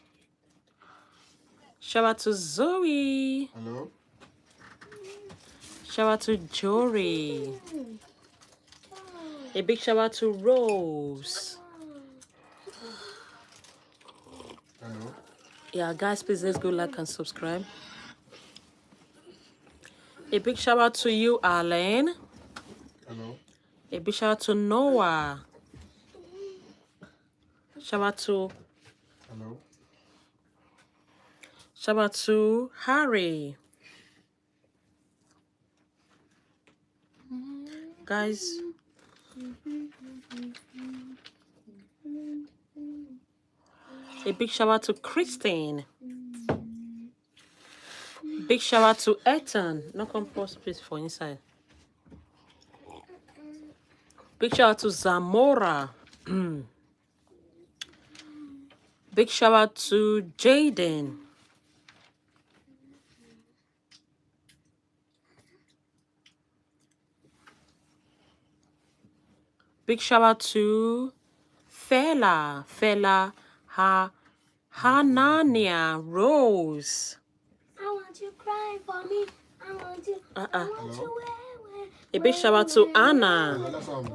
Shout out to Zoe. Hello? Shout out to Jory. A big shout out to Rose. Hello? Yeah, guys, please let's go like and subscribe. A big shout out to you, Alan. Hello? A big shout out to Noah. Shout out to Hello? shout out to Harry. Guys, a big shout out to Christine. Big shout out to Ethan. No compost please for inside. Big shout out to Zamora. Big shout out to Jaden. Big shout out to Fela Hanania Rose. I want you to cry for me. I want you. I want you. A big shout out to Anna. Another song.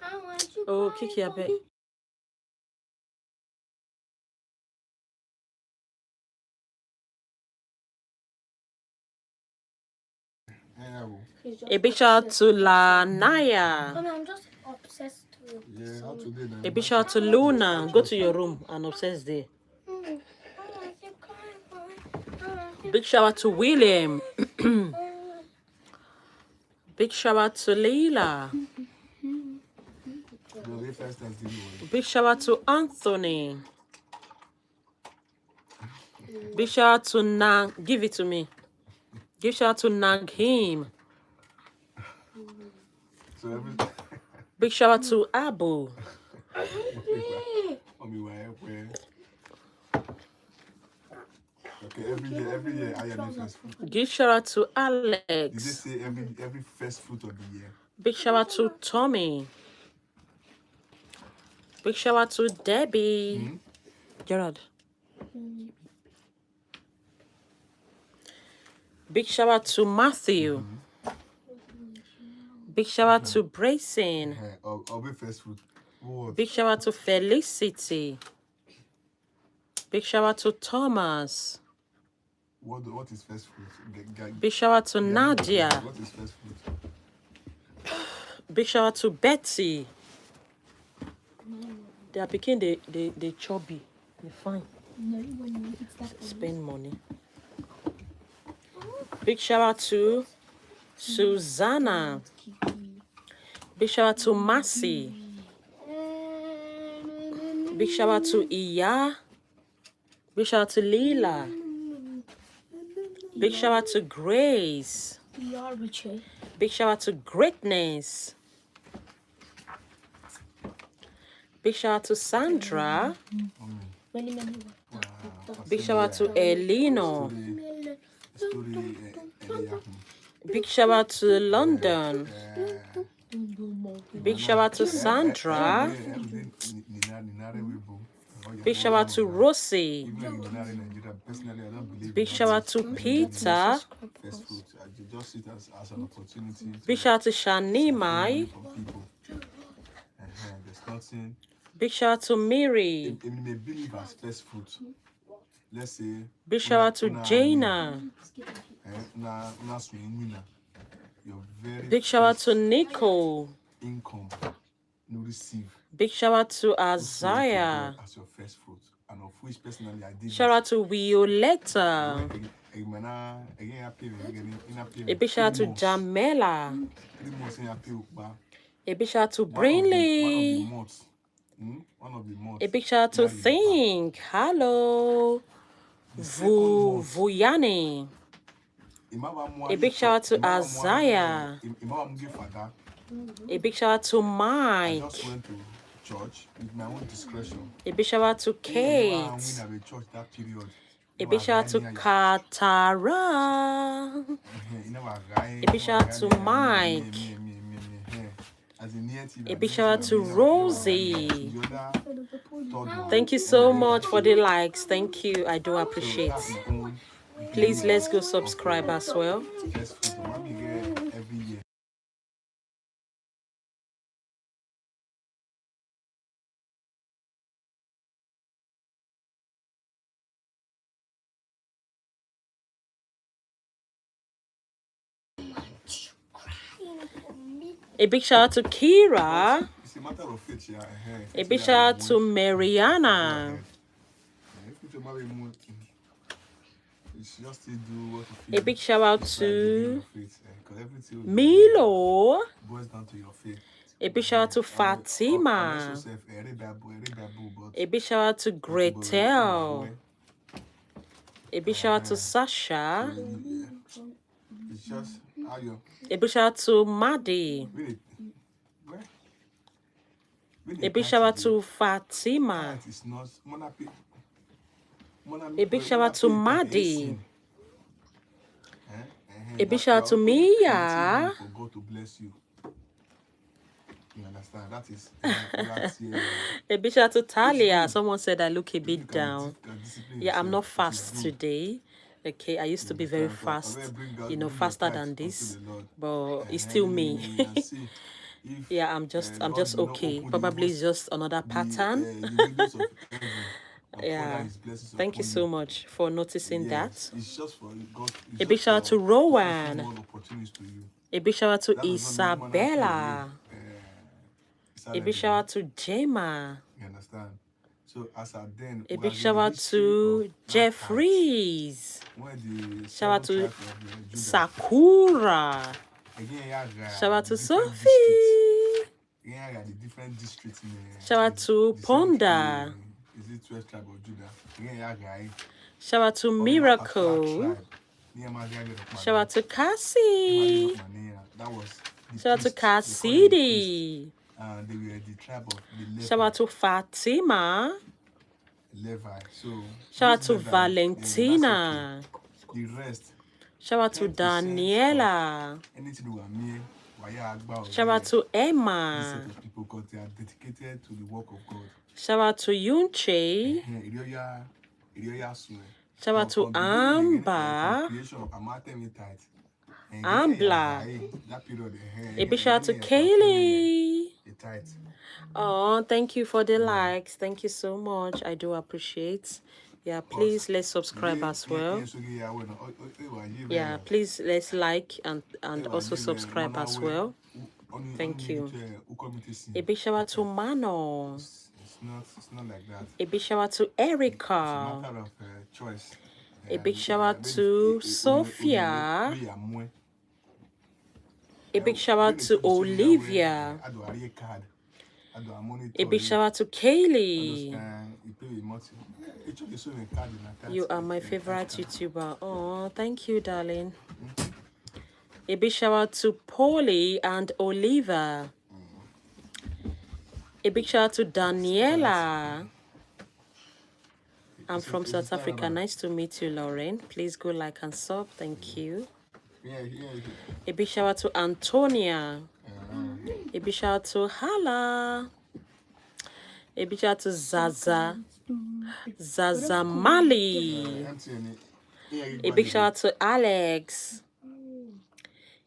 I want you. Oh, Kiki, I bet. A big shout out to Lanaya. Mommy, I'm just obsessed with. Yeah, how today then? A big shout out to Luna. Go to your room and obsess there. I want you to cry for me. I want you. Big shout out to William. Big shout out to Leila. The very first time TV was. Big shout out to Anthony. Big shout out to Nag. Give it to me. Give shout out to Naghim. So every Big shout out to Abu. Mommy, where? Okay, every year I am the first fruit. Give shout out to Did they Alex. say every first fruit of the year? Big shout out to Tommy. Big shout out to Debbie. Gerard. Big shout out to Matthew. Big shout out to Brayson. Of the first fruit. What? Big shout out to Felicity. Big shout out to Thomas. What is first fruit? Big shout out to Nadia. What is first fruit? Big shout out to Betsy. They are picking the chubby. They're fine. No, when it's that Spend money. Big shout out to Susanna. Big shout out to Massey. Big shout out to Iya. Big shout out to Leela. Big shout out to Grace. we are Richard. Big shout out to Greatness. Big shout out to Sandra. Many. Big shout out to Elino. Big shout out to London. Big shout out to Sandra. Big shout out to Rosie. Big shout out to Peter. Just see it as an opportunity. Big shout out to Shanimai. There's nothing. Big shout out to Miri. It may believe as first fruit. Let's say. Big shout out to Jaina. Big shout out to Nico. Income you receive. Big shout out to Isaiah. As your first fruit, and of which personally I did. Shout out to Violetta. A big shout out to Jamela. A big shout out to Brinley. A big shout out to Think. Hello. Vuyani. A big shout out to Isaiah. A big shout out to Mike. I just went to church with my own discretion. A big shout out to Kate. A big shout out to Katara. A big shout out to Mike. A big shout out to Rosie. Thank you so much for the likes. Thank you. I do appreciate. Please let's go subscribe as well. A big shout out to Kira. A big shout out to Mariana. A big shout out to Milo. A big shout out to Fatima. A big shout out to Gretel. A big shout out to Sasha. A big shout out to Maddie. A big shout out to Fatima. A big shout out to Maddie. A big shout out to Mia. You understand? That is a big shout out to Talia. Someone said I look a bit down. Yeah, I'm not fast today. Okay, I used to be very fast, you know, faster than this, but it's still me. Yeah, I'm just okay. Probably it's just another pattern. Yeah, thank you so much for noticing that. A big shout out to Rowan. A big shout out to Isabella. A big shout out to Gemma. You understand? So as then, a big shout out to Jeffries. Shout out to Sakura. Shout out to Sophie. Shout out to Ponda. Shout out to Miracle. Shout out to Cassie. Shout out to Cassidy. Shout out to Fatima. Shout out to Valentina. Shout out to Daniela. Shout out to Emma. Shout out to Yunche. Shout out to Amber. Ambla. A big shout out to Kaylee. Oh, thank you for the likes. Thank you so much. I do appreciate. Yeah, please let's subscribe as well. Yeah, please let's like and also subscribe as well. Thank you. A big shout out to Mano. It's not like that. A big shout out to Erica. It's a matter of choice. A big shout out to Sophia. A big shout out to Olivia. A big shout out to Kaylee. You are my favorite YouTuber. Oh, thank you, darling. A big shout out to Polly and Oliver. A big shout out to Daniela. I'm from South Africa. Nice to meet you, Lauren. Please go like and sub. Thank you. A big shout out to Antonia. A big shout out to Hala. A big shout out to Zaza. Zaza Mali. A big shout out to Alex.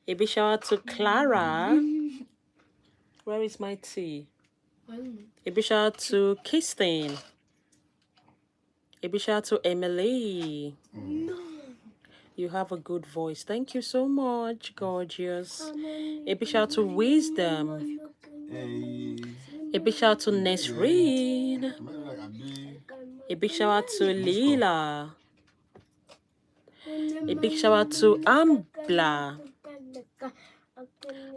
A big shout out to Clara. Where is my tea? A big shout out to Kirsten. A big shout out to Emily. You have a good voice. Thank you so much, gorgeous. A big shout out to Wisdom. A big shout out to Nesreen. A big shout out to Lila. A big shout out to Ambla.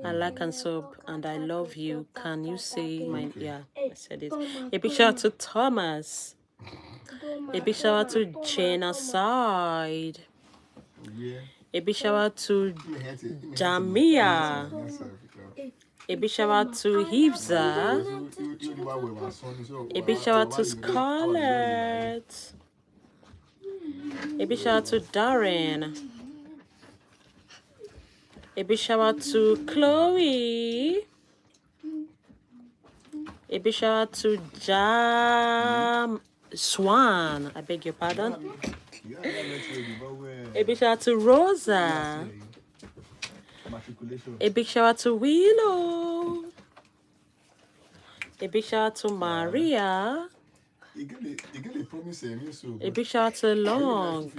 I like and sub and I love you. Can you say my... Yeah, I said it. A big shout out to Thomas. A big shout out to Genocide. A big shout out to Jamia. A big shout out to Hivza. A big shout out to Scarlett. A big shout out to Darren. A big shout out to Chloe. A big shout out to Jam Swan. I beg your pardon. A big shout out to Rosa. A big shout out to Willow. A big shout out to Maria. A big shout out to Long.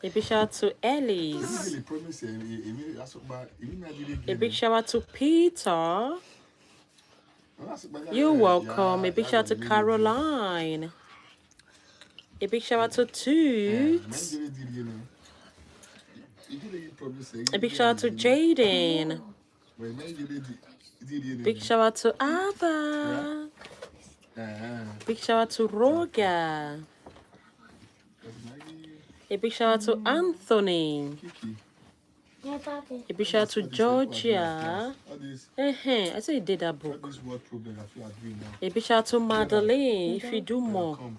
A big shout out to Ellis. A big shout out to Peter. You're welcome. A big shout out to Caroline. A big shout out to Toots. A big shout out to Jaden. Big shout out to Ava. Big shout out to Roger. A big shout out to Anthony. A big shout out to Georgia. I said you did that book. A big shout out to Madeline. If you do more. Come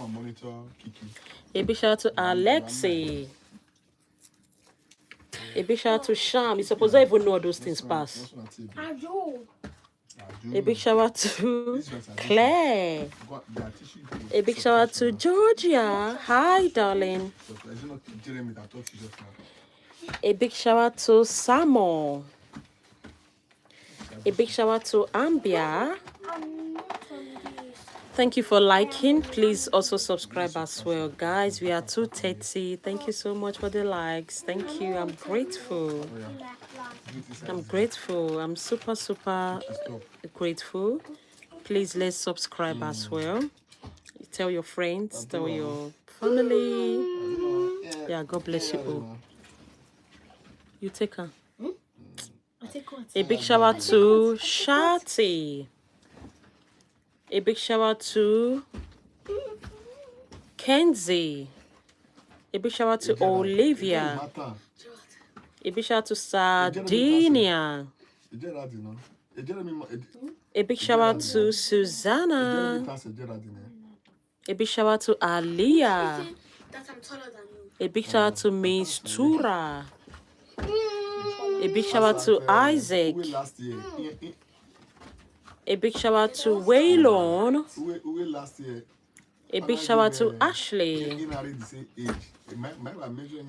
and monitor Kiki. A big shout out to Alexei. A big shout out to Sham. You're supposed to even know all those things pass. A big shout out to Claire. A big shout out to Georgia. Hi, darling. A big shout out to Samo. A big shout out to Ambia. Thank you for liking. Please also subscribe as well, guys. We are 230. Thank you so much for the likes. Thank you. I'm grateful. I'm grateful. I'm super grateful. Please let's subscribe as well. Tell your friends, tell your family. Yeah, God bless you all. You take her. A big shout out to Shati. A big shout out to Kenzie. A big shout out to Olivia. A big shout out to Sardinia. A big shout out to Susanna. A big shout out to Aliyah. A big shout out to Miss Tura. A big shout out to Isaac. A big shout out to Waylon. A big shout out to Ashley.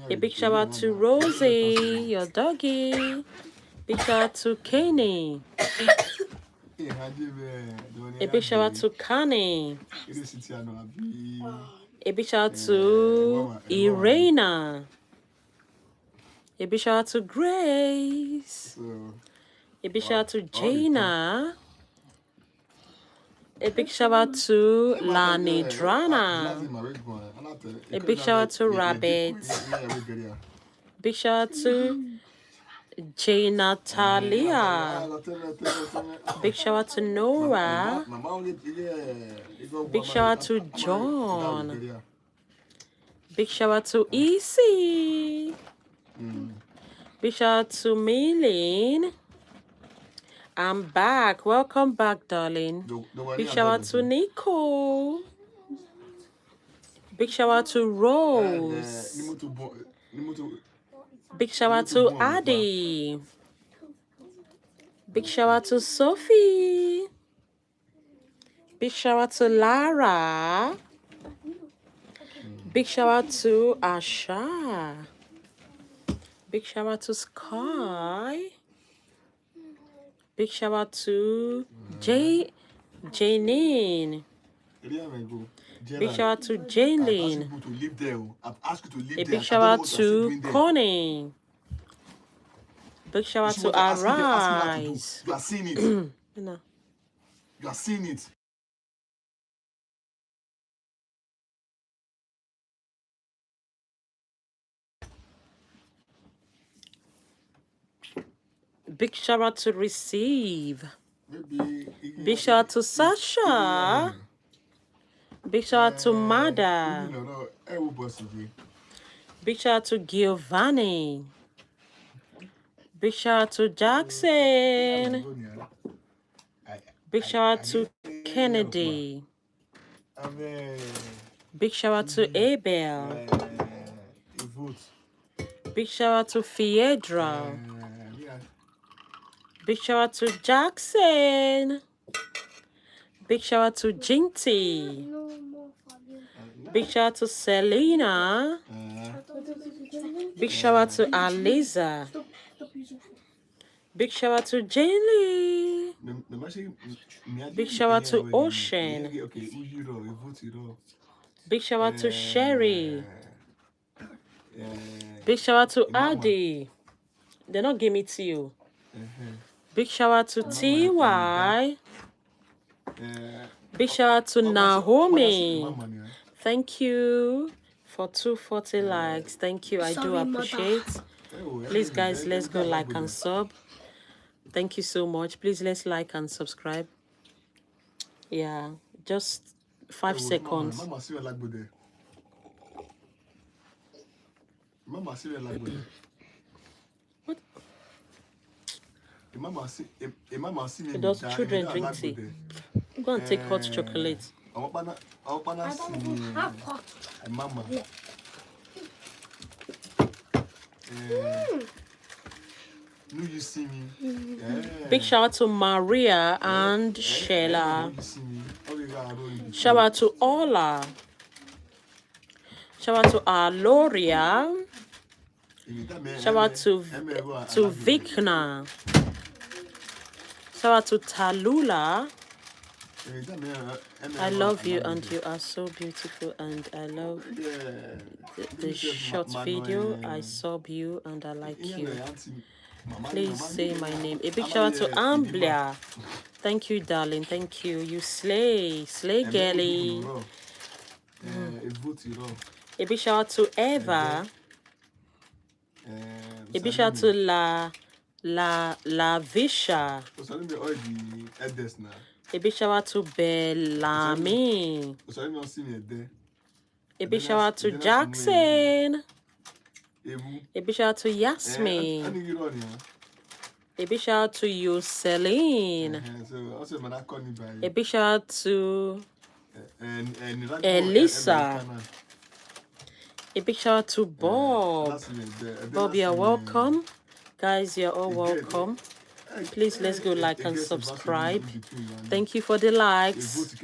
A big shout out to Rosie, your doggy. Big shout out to Kenny. A big shout out to Connie. A big shout out to Irena. A big shout out to Grace. A big shout out to Jaina. A big shout out to Lani Drana. A big shout out to Rabbit. Big shout out to J Natalia. Big shout out to Nora. Big shout out to John. Big shout out to Easy. Big shout out to Milene. I'm back. Welcome back, darling. Big shout out to Nico. Big shout out to Rose. Big shout out to Adi. Big shout out to Sophie. Big shout out to Lara. Big shout out to Asha. Big shout out to Sky. Big shout out to Janine. Big shout out to Jaylene. A big shout out to Connie. Big shout out to Arise. You are seeing it. You are seeing it. Big shout out to Receive. Big shout out to Sasha. Big shout out to Mada. Big shout out to Giovanni. Big shout out to Jackson. Big shout out to Kennedy. Big shout out to Abel. Big shout out to Fiedra. Big shout out to Jackson. Big shout out to Jinty. Big shout out to Selena. Big shout out to Aliza. Big shout out to Jaylee. Big shout out to Ocean. Big shout out to Sherry. Big shout out to Adi. They're not giving it to you. Big shout out to TY. Big shout out to Naomi. Thank you for 240 likes. Thank you. I do appreciate. Please, guys, let's go like and sub. Thank you so much. Please, let's like and subscribe. Yeah, just 5 seconds. What? Does children drink tea? Go and take hot chocolate. You see me. Big shout out to Maria and Sheila. Shout out to Ola. Shout out to Aloria. Shout out to Vikna. Shout out to Talula. I love you and you are so beautiful and I love the short video. I sub you and I like you. Please say my name. A big shout out to Amblia. Thank you, darling. Thank you. You slay. Slay, girly. A big shout out to Eva. A big shout out to La Visha. A big shout out to Bellamy. A big shout out to Jackson. A big shout out to Yasmin. A big shout out to you, Celine. A big shout out to Elisa. A big shout out to Bob. Bob, you're welcome. Guys, you're all welcome. Please, let's go like and subscribe. Thank you for the likes.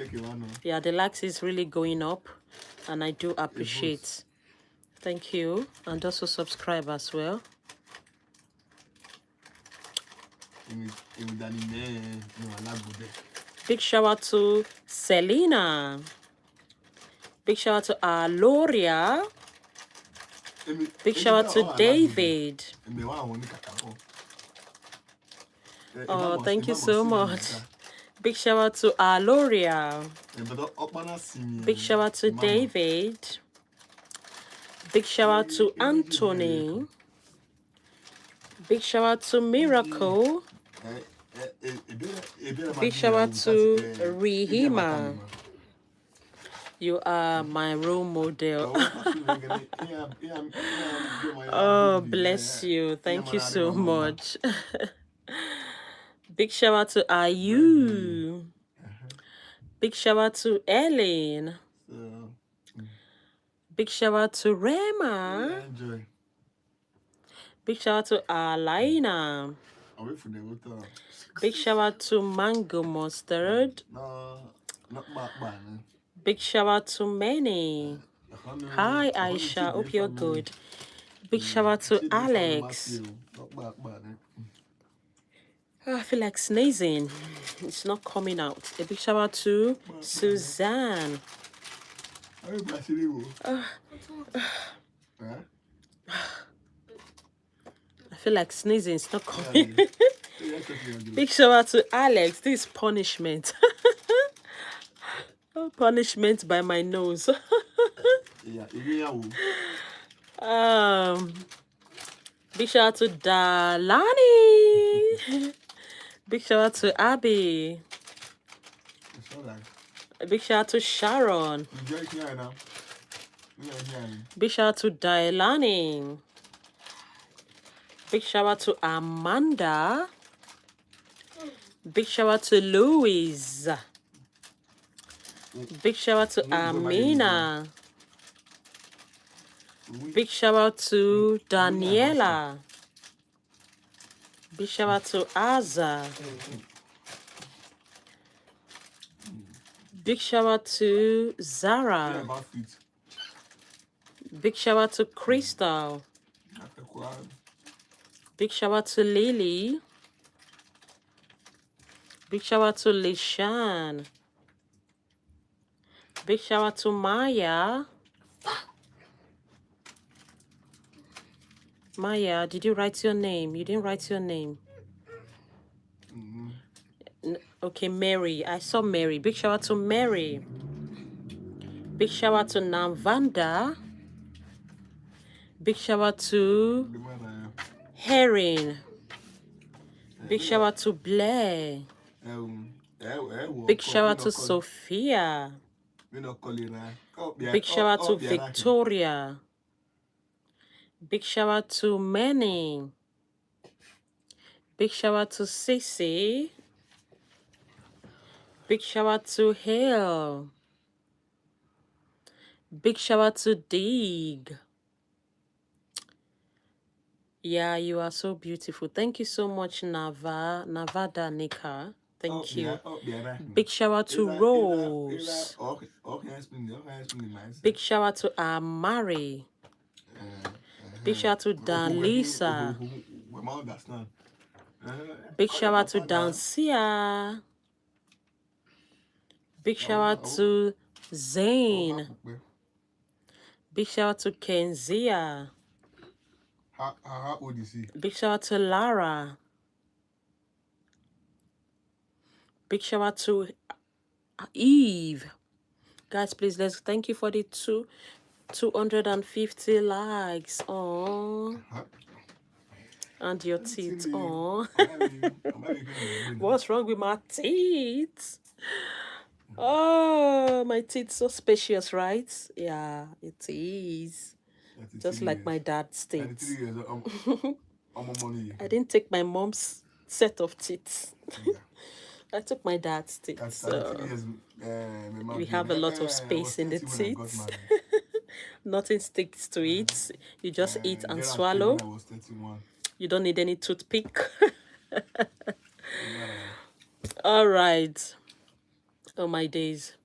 Yeah, the likes is really going up. And I do appreciate. Thank you. And also subscribe as well. Big shout out to Selena. Big shout out to Aloria. Big shout out to David. Oh, thank you so much. Big shout out to Aloria. Big shout out to David. Big shout out to Anthony. Big shout out to Miracle. Big shout out to Rihima. You are my role model. Oh, bless you. Thank you so much. Big shout out to Ayu. Big shout out to Ellen. So, Big shout out to Rema. enjoy. Big shout out to Alaina. Away from the water. Big shout out to Mango Mustard. No, not back man. Big shout out to Manny. Hi Aisha, hope you're good. Big shout out to Alex. Not back man. Oh, I feel like sneezing. It's not coming out. A big shout out to Suzanne. Are you Brazilian? I feel like sneezing. It's not coming. Big shout out to Alex. This is punishment. Oh, punishment by my nose. Big shout out to Dalani. Big shout out to Abby. Big shout out to Sharon. Big shout out to Dailani. Big shout out to Amanda. Big shout out to Louise. Big shout out to Amina. Big shout out to Daniela. Big shout out to Aza. Big shout out to Zara. Big shout out to Crystal. Big shout out to Lily. Big shout out to Lishan. Big shout out to Maya. Maya, did you write your name? You didn't write your name. Okay, Mary. I saw Mary. Big shout out to Mary. Big shout out to Navanda. Big shout out to Herring. Big shout out to Blair. Big shout out to Sophia. Big shout out to Victoria. Big shout out to Manning. Big shout out to Sissy. Big shout out to Hale. Big shout out to Dig. Yeah, you are so beautiful. Thank you so much, Navada Nika. Thank you. Big shout out to Rose. Big shout out to Amari. Big shout out to Dan Lisa. Big shout out to Dancia. Big shout out to Zane. Big shout out to Kenzia. How old is he? Big shout out to Lara. Big shout out to Eve. Guys, please, let's thank you for the 250 likes. Oh, and your teeth. Oh, what's wrong with my teeth? Oh, my teeth so spacious, right? Yeah, it is. Just like my dad's teeth. I didn't take my mom's set of teeth. I took my dad's teeth. So we have a lot of space in the teeth. Nothing sticks to it. You just eat and swallow. You don't need any toothpick. All right. Oh, my days.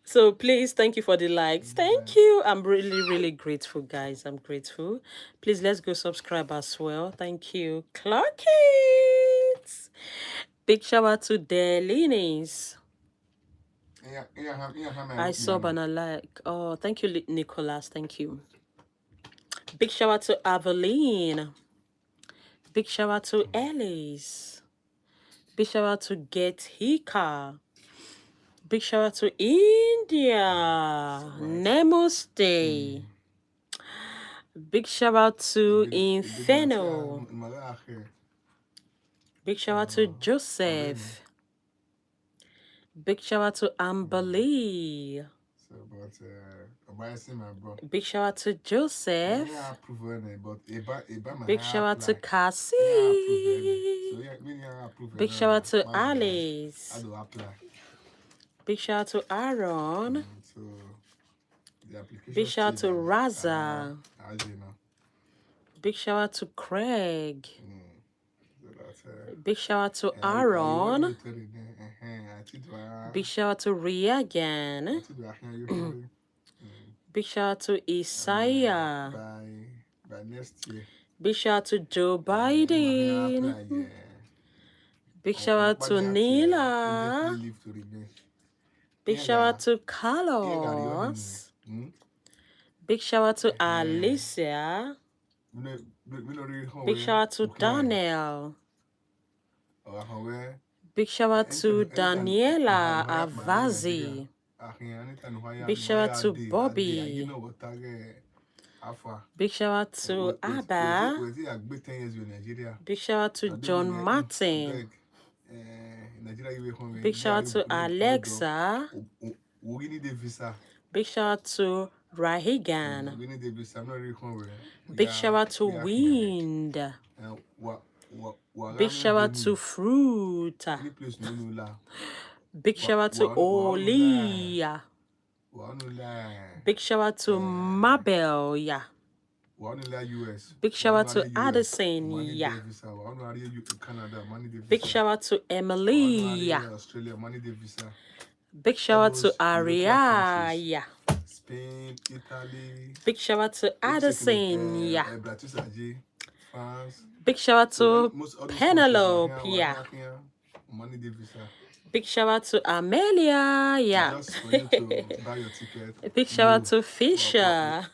So please, thank you for the likes. Thank you. I'm really, really grateful, guys. I'm grateful. Please, let's go subscribe as well. Thank you. Clock it. Big shout out to Delinis. I sub and I like. Oh, thank you, Nicholas. Thank you. Big shout out to Aveline. Big shout out to Alice. Big shout out to Get Hika. Big shout out to India. Namaste. Big shout out to Inferno. Big shout out to Joseph. Big shout out to Amberly. Big shout out to Joseph. Big shout out to Cassie. Big shout out to Alice. Big shout out to Aaron. Big shout out to Raza. Big shout out to Craig. Big shout out to Aaron. Big shout out to Ria again. Big shout out to Isaiah. By next year. Big shout out to Joe Biden. Big shout out to Nila. Big shout out to Carlos. Big shout out to Alicia. Big shout out to Daniel. Big shout out to Daniela Avazi. Big shout out to Bobby. Big shout out to Abba. Big shout out to John Martin. Big shout out to Alexa. Big shout out to Rahigan. Big shout out to Wind. Big shout out to Fruit. Big shout out to Oli. Big shout out to Mabel. Yeah. Big shout out to Addison. Yeah. Big shout out to Emily. Yeah. Big shout out to Aria. Yeah. Spain, Italy. Big shout out to Addison. Yeah. Big shout out to Penelope. Yeah. Big shout out to Amelia. Yeah. Big shout out to Fisher.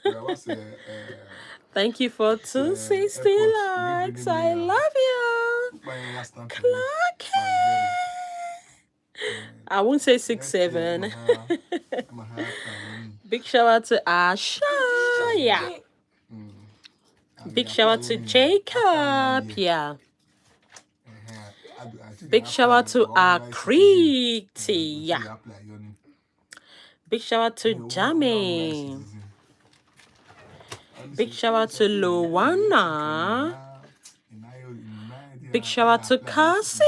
Thank you for 260 likes. I love you. Clock it. I won't say 6'7". Big shout out to Asha. Yeah. Big shout out to Jacob. Yeah. Big shout out to Akriti. Yeah. Big shout out to Jamie. Big shout out to Luana. Big shout out to Cassie.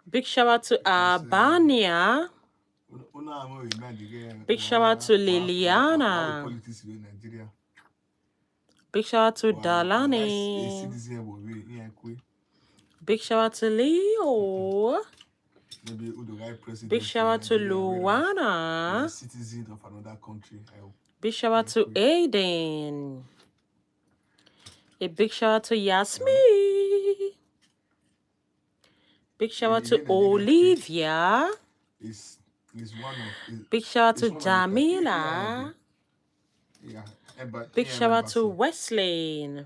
Big shout out to Albania. Big shout out to Liliana. Big shout out to Dalani. Big shout out to Leo. Big shout out to Luana. Citizen of another country. Big shout out to Aiden. A big shout out to Yasmin. Big shout out to Olivia. Big shout out to Jamila. Big shout out to Wesley.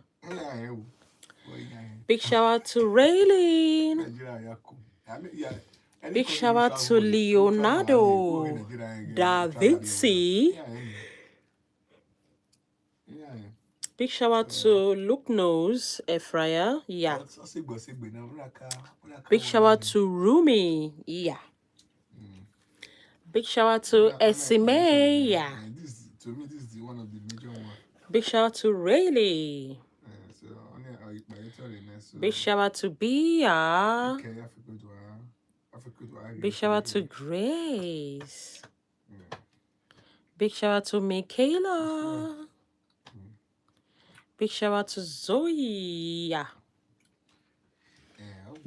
Big shout out to Raylene. Big shout out to Leonardo Da Vinci. Big shout out to Look Nose Ephraim. Yeah. Big shout out to Rumi. Yeah. Big shout out to Esime. Yeah. To me, this is one of the major ones. Big shout out to Rayleigh. Big shout out to Bia. Big shout out to Grace. Big shout out to Michaela. Big shout out to Zoe.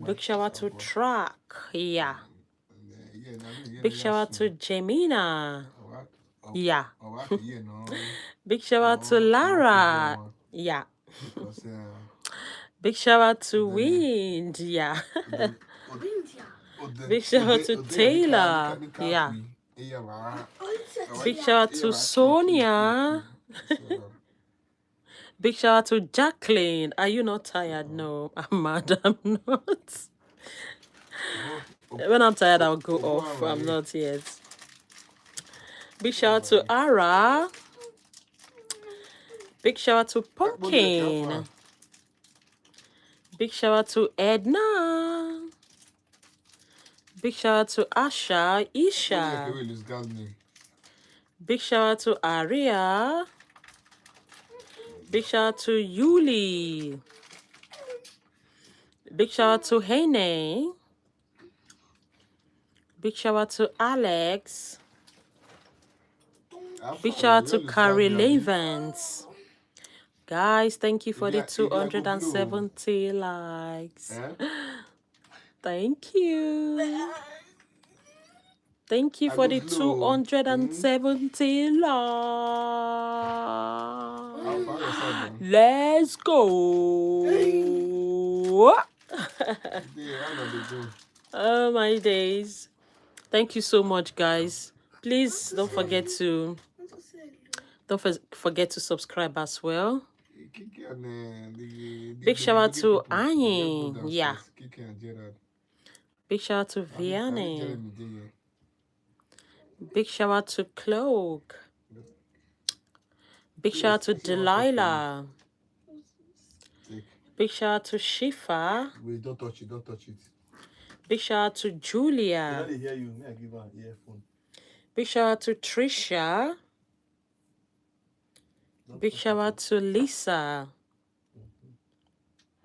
Big shout out to Track. Yeah. Big shout out to Jemina. Yeah. Big shout out to Lara. Yeah. Big shout out to Wind. Yeah. Big shout out to Taylor. Yeah. Big shout out to Sonia. Big shout out to Jacqueline. Are you not tired? No, I'm mad. I'm not. When I'm tired, I'll go off. I'm not yet. Big shout out to Ara. Big shout out to Pumpkin. Big shout out to Edna. Big shout out to Asha, Isha. Big shout out to Aria. Big shout out to Yuli. Big shout out to Hene. Big shout out to Alex. Big shout out to Carrie Levens. Guys, thank you for the 270 likes. Thank you. Thank you for the 270 likes. Let's go. Oh my days. Thank you so much, guys. Please don't forget to subscribe as well. Big shout out to Annie. Yeah. Big shout out to Vianney. Big shout out to Cloak. Big shout out to Delilah. Big shout out to Shifa. Wait, don't touch it, don't touch it. Big shout out to Julia. They hear you. May I give her an earphone? Big shout out to Trisha. Big shout out to Lisa.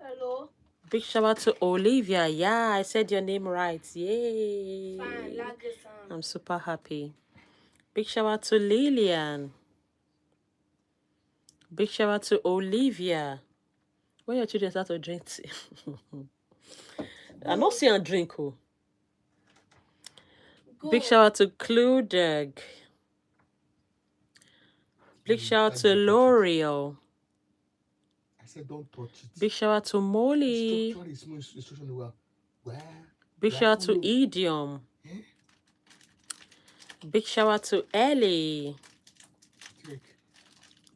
Hello. Big shout out to Olivia. Yeah, I said your name right. Yay. Fine, like this song. I'm super happy. Big shout out to Lillian. Big shout out to Olivia. When your children start to drink tea. I'm not saying drink. Oh. Big shout out to Cludeg. Big shout out to L'Oreal. I said don't touch it. Big shout out to Molly. Big shout out to Idiom. Big shout out to Ellie.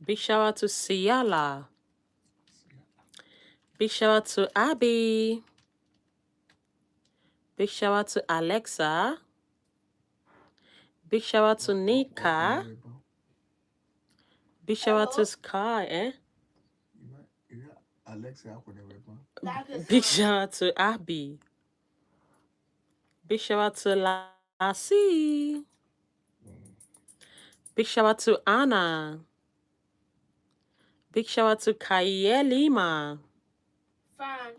Big shout out to Ciala. Big shout out to Abby. Big shout out to Alexa. Big shout out to Nika. Big shout out to Sky, Big shout out to Abby. Big shout out to Lassie. Big shout out to Anna. Big shout out to Kayelima. Fine.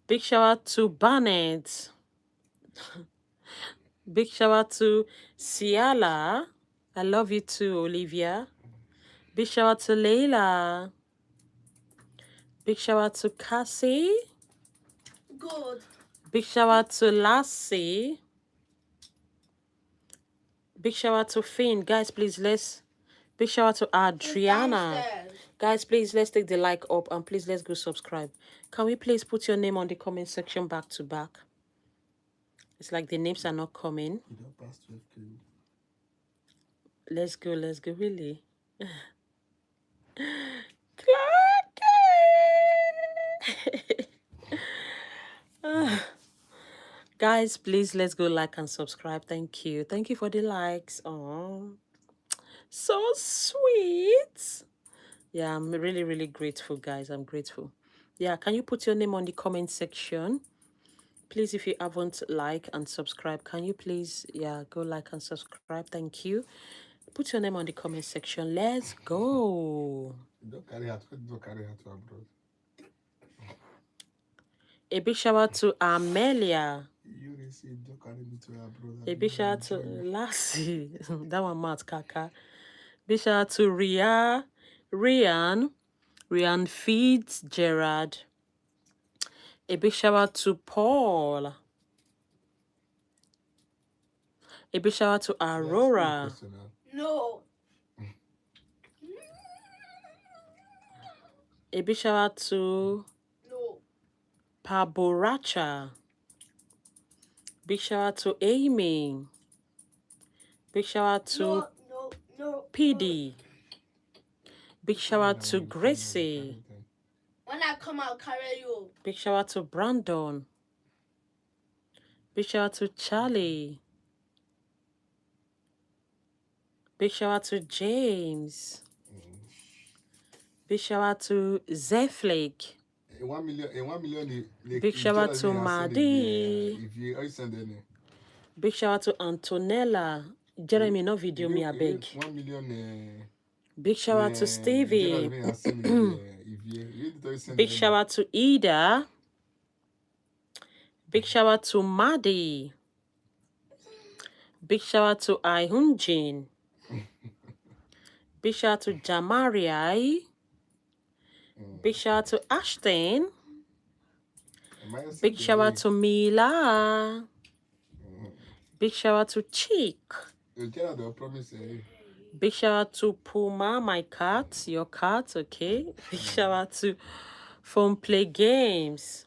Big shout out to Barnett. Big shout out to Ciala. I love you too, Olivia. Big shout out to Layla. Big shout out to Cassie. Good. Big shout out to Lassie. Big shout out to Finn. Guys, please big shout out to Adriana. Guys, please let's take the like up and please let's go subscribe. Can we please put your name on the comment section back to back? It's like the names are not coming. Let's go, really. Guys, please let's go like and subscribe. Thank you for the likes. Oh, so sweet. Yeah, I'm really grateful, guys. I'm grateful. Yeah, can you put your name on the comment section, please? If you haven't like and subscribe, can you please go like and subscribe? Thank you. Put your name on the comment section. Let's go. Don't carry her to abroad. A big shout out to Amelia. You received, don't carry me to abroad. A big shout out to Lassie. That one mad kaka. Big shout out to Rian Fitzgerald. A big shout out to Paul. A big shout out to Aurora. No. A big shout out to Paboracha. Big shout out to Amy. Big shout out to PD. Big shout out to Gracie. When I come, I'll carry you. Big shout out to Brandon. Big shout out to Charlie. Big shout out to James. Big shout out to Zeflake. 1 million. Big shout out to Madi. If you send any. Big shout out to Antonella. Jeremy, no video me, I beg. 1 million. Big shout out to Stevie. Big shout Shout out to Ida. Big shout out to Maddie. Big shout out to Ihunjin. Big shout out to Jamaria. Big shout out to Ashton. Big shout out to Mila. Big shout out to Cheek. Big shout out to Puma, my cat, your cat, okay? Big shout out to Phone Play Games.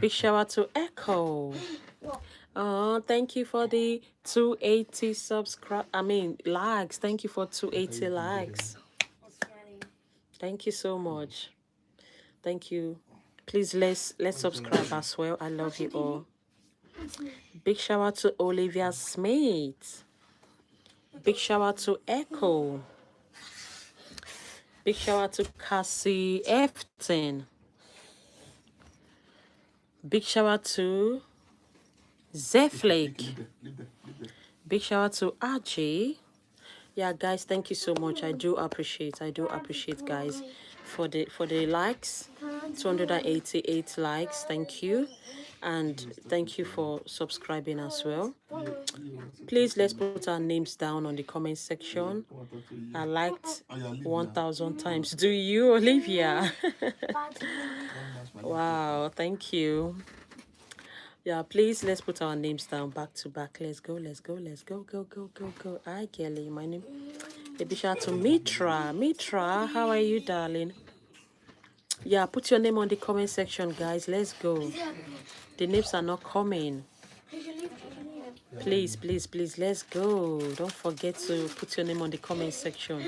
Big shout out to Echo. Oh, thank you for the 280 likes. Thank you for 280 likes. Thank you so much. Thank you. Please let's subscribe as well. I love you all. Big shout out to Olivia Smith. Big shout out to Echo. Big shout out to Cassie Efton. Big shout out to Zeflake. Big shout out to Archie. Yeah, guys, thank you so much. I do appreciate, guys, for the likes. 288 likes. Thank you. And thank you for subscribing as well. Please, let's put our names down on the comment section. I liked 1,000 times. Do you, Olivia? Wow, thank you. Yeah, please, let's put our names down back to back. Let's go. Go. Hi, Kelly. My name. A big shout out to Mitra. Mitra, how are you, darling? Yeah, put your name on the comment section, guys. Let's go. The names are not coming. Please, let's go. Don't forget to put your name on the comment section.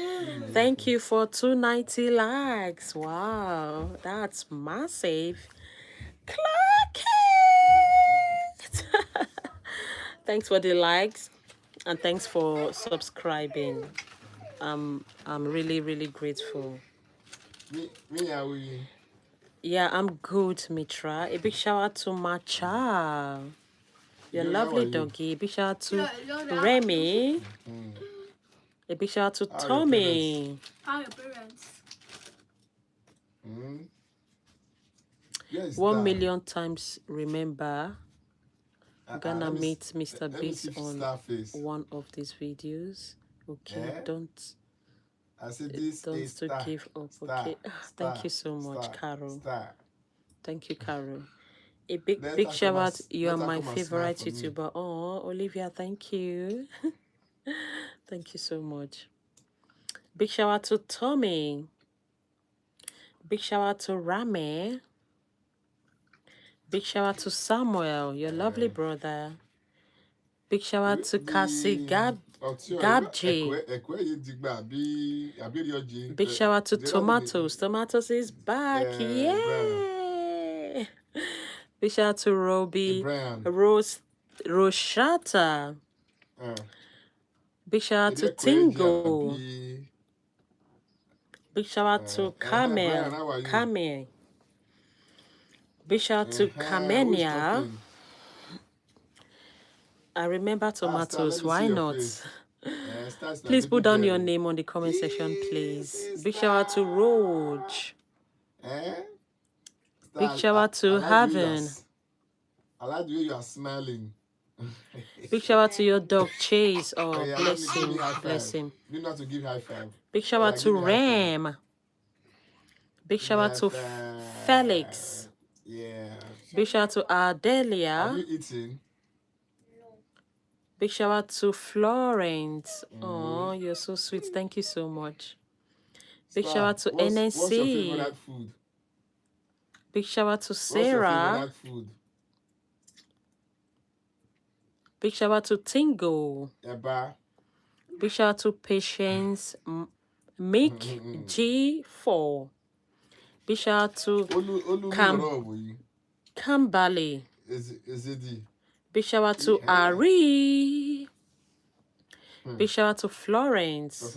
Thank you for 290 likes. Wow, that's massive. Clock it! Thanks for the likes and thanks for subscribing. I'm really grateful. Yeah, I'm good, Mitra. A big shout out to Macha. Your lovely doggy. A big shout out to Remy. A big shout out to Tommy. How are your parents? 1 million times remember. I'm gonna meet Mr. Beast on one of these videos. Okay, don't give up. Okay, thank you so much, Carol. Thank you, Carol. A big shout out. You are my favorite YouTuber. Oh, Olivia, thank you. Thank you so much. Big shout out to Tommy. Big shout out to Rame. Big shout out to Samuel, your lovely brother. Big shout out to Cassie Gabji. Big shout out to Tomatoes. Tomatoes is back. Yay! Big shout out to Roby. Roshata. Big shout out to Tingo. Big shout out to Camel. Big shout out to Kamenia. I remember Tomatoes. Why not? Please put down your name on the comment section, please. Big shout out to Roach. Big shout out to Heaven. I like the way you are smiling. Big shout out to your dog Chase. Oh, bless him. You know how to give high five. Big shout out to Ram. Big shout out to Felix. Yeah. Big shout out to Ardelia. Have you eaten? Big shout out to Florence. Oh, you're so sweet. Thank you so much. Big shout out to NSC. What's your favorite food? Big shout out to Sarah. What's your favorite food? Big shout out to Tingo. Eba. Big shout out to Patience Mick G4. Big shout out to Kambali. Big shout out to Ari. Big shout out to Florence.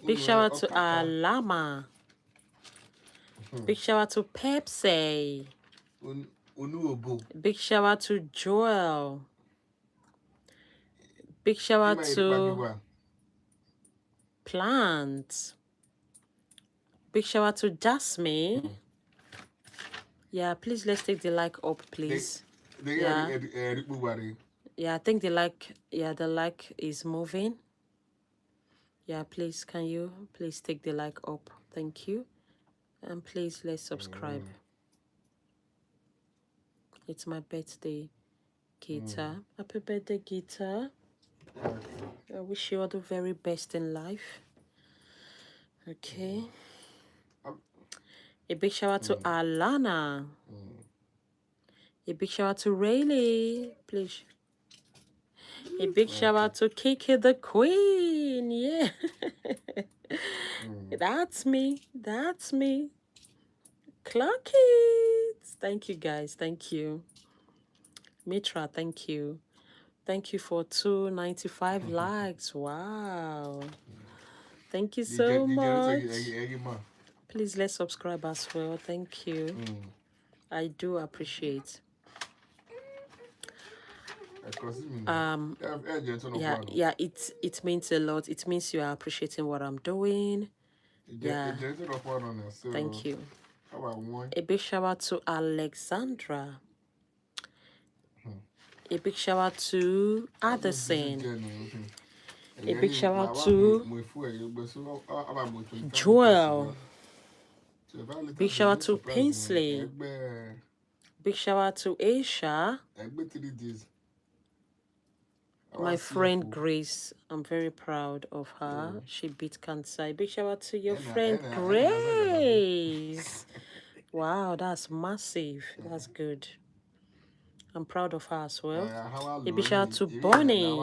Big shout out to Alama. Big shout out to Pepsi. Big shout out to Joel. Big shout out to Plants. Big shout out to Jasmine. Yeah, please let's take the like up, please. Yeah, I think the like is moving. Yeah, please, can you please take the like up? Thank you. And please let's subscribe. It's my birthday, Gita. Happy birthday, Gita. I wish you all the very best in life. Okay. A big shout out to Alana. A big shout out to Rayleigh. Please. A big shout out to Kiki the Queen. Yeah. That's me. That's me. Clock it. Thank you, guys. Thank you. Mitra, thank you. Thank you for 295 likes. Wow. Thank you so much. Please let's subscribe as well. Thank you. I do appreciate. Yeah, it means a lot. It means you are appreciating what I'm doing. Yeah. Thank you. A big shout out to Alexandra. A big shout out to Addison. A big shout out to Joel. Big shout out to Pinsley. Big shout out to Aisha. My friend Grace, I'm very proud of her. She beat cancer. Big shout out to your friend Grace. Wow, that's massive. That's good. I'm proud of her as well. A big shout out to Bonnie.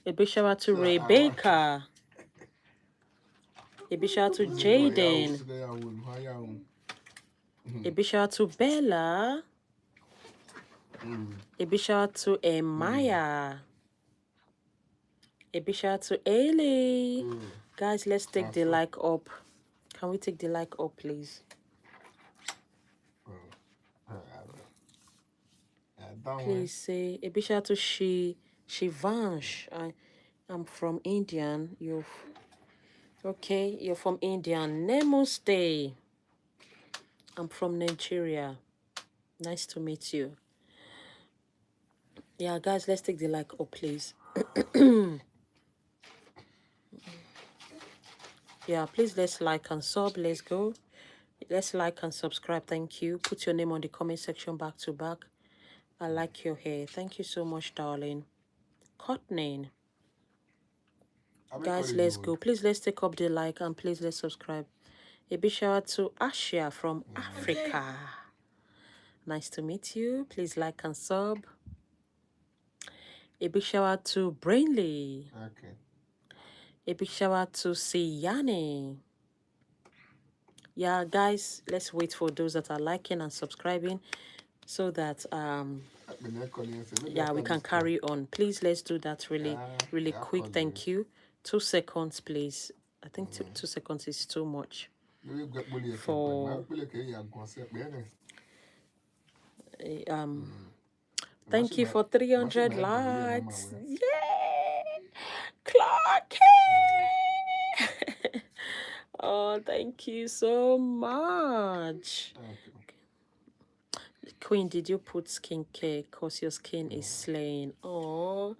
A big shout out to Rebecca. A big shout out to Jaden. A big shout out to Bella. A big shout out to Emaya. A big shout out to Ailey. Guys, let's take the like up. Can we take the like up, please? Please say a big shout out to Shivansh. I'm from Indian. You're from Indian. Namaste. I'm from Nigeria. Nice to meet you. Yeah, guys, let's take the like up, please. Yeah, please let's like and sub. Let's go. Let's like and subscribe. Thank you. Put your name on the comment section back to back. I like your hair. Thank you so much, darling. Courtney. Guys, let's go. Please let's take up the like and please let's subscribe. A big shout out to Asia from Africa. Nice to meet you. Please like and sub. A big shout out to Brainley. Okay. A big shout out to Siyani. Yeah, guys, let's wait for those that are liking and subscribing so that we can carry on. Please let's do that really quick. Thank you. 2 seconds, please. I think 2 seconds is too much for thank you for 300 likes. Yay! Clark! Oh, thank you so much. Queen, did you put skincare? Cause your skin is slaying. Oh,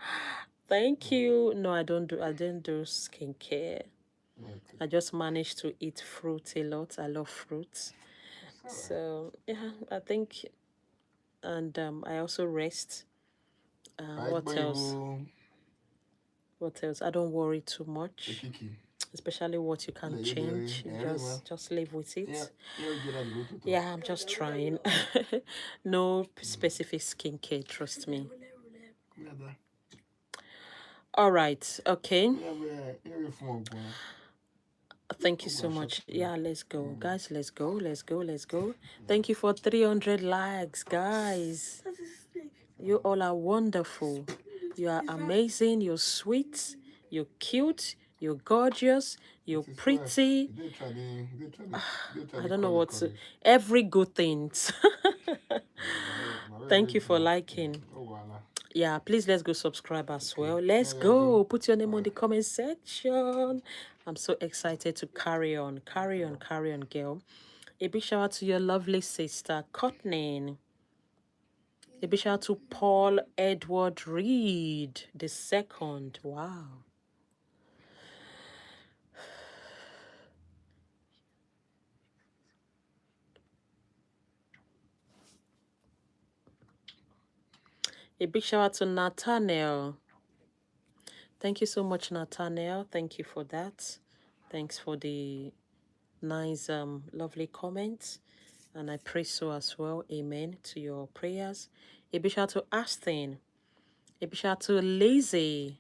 thank you. No, I didn't do skincare. I just managed to eat fruit a lot. I love fruits. So yeah, I think, and I also rest. What else? What else? I don't worry too much. Especially what you can change. Just live with it. Yeah, I'm just trying. No specific skincare, trust me. All right, okay. Thank you so much. Yeah, let's go. Guys, let's go. Thank you for 300 likes, guys. You all are wonderful. You are amazing. You're sweet. You're cute. You're gorgeous. You're pretty. I don't know what to... Every good thing. Thank you for liking. Yeah, please let's go subscribe as well. Let's go. Put your name on the comment section. I'm so excited to carry on, girl. A big shout out to your lovely sister, Courtney. A big shout out to Paul Edward Reed, the second. Wow. A big shout out to Nathaniel. Thank you so much, Nathaniel. Thank you for that. Thanks for the nice, lovely comments. And I pray so as well. Amen to your prayers. A big shout out to Aston. A big shout out to Lizzie.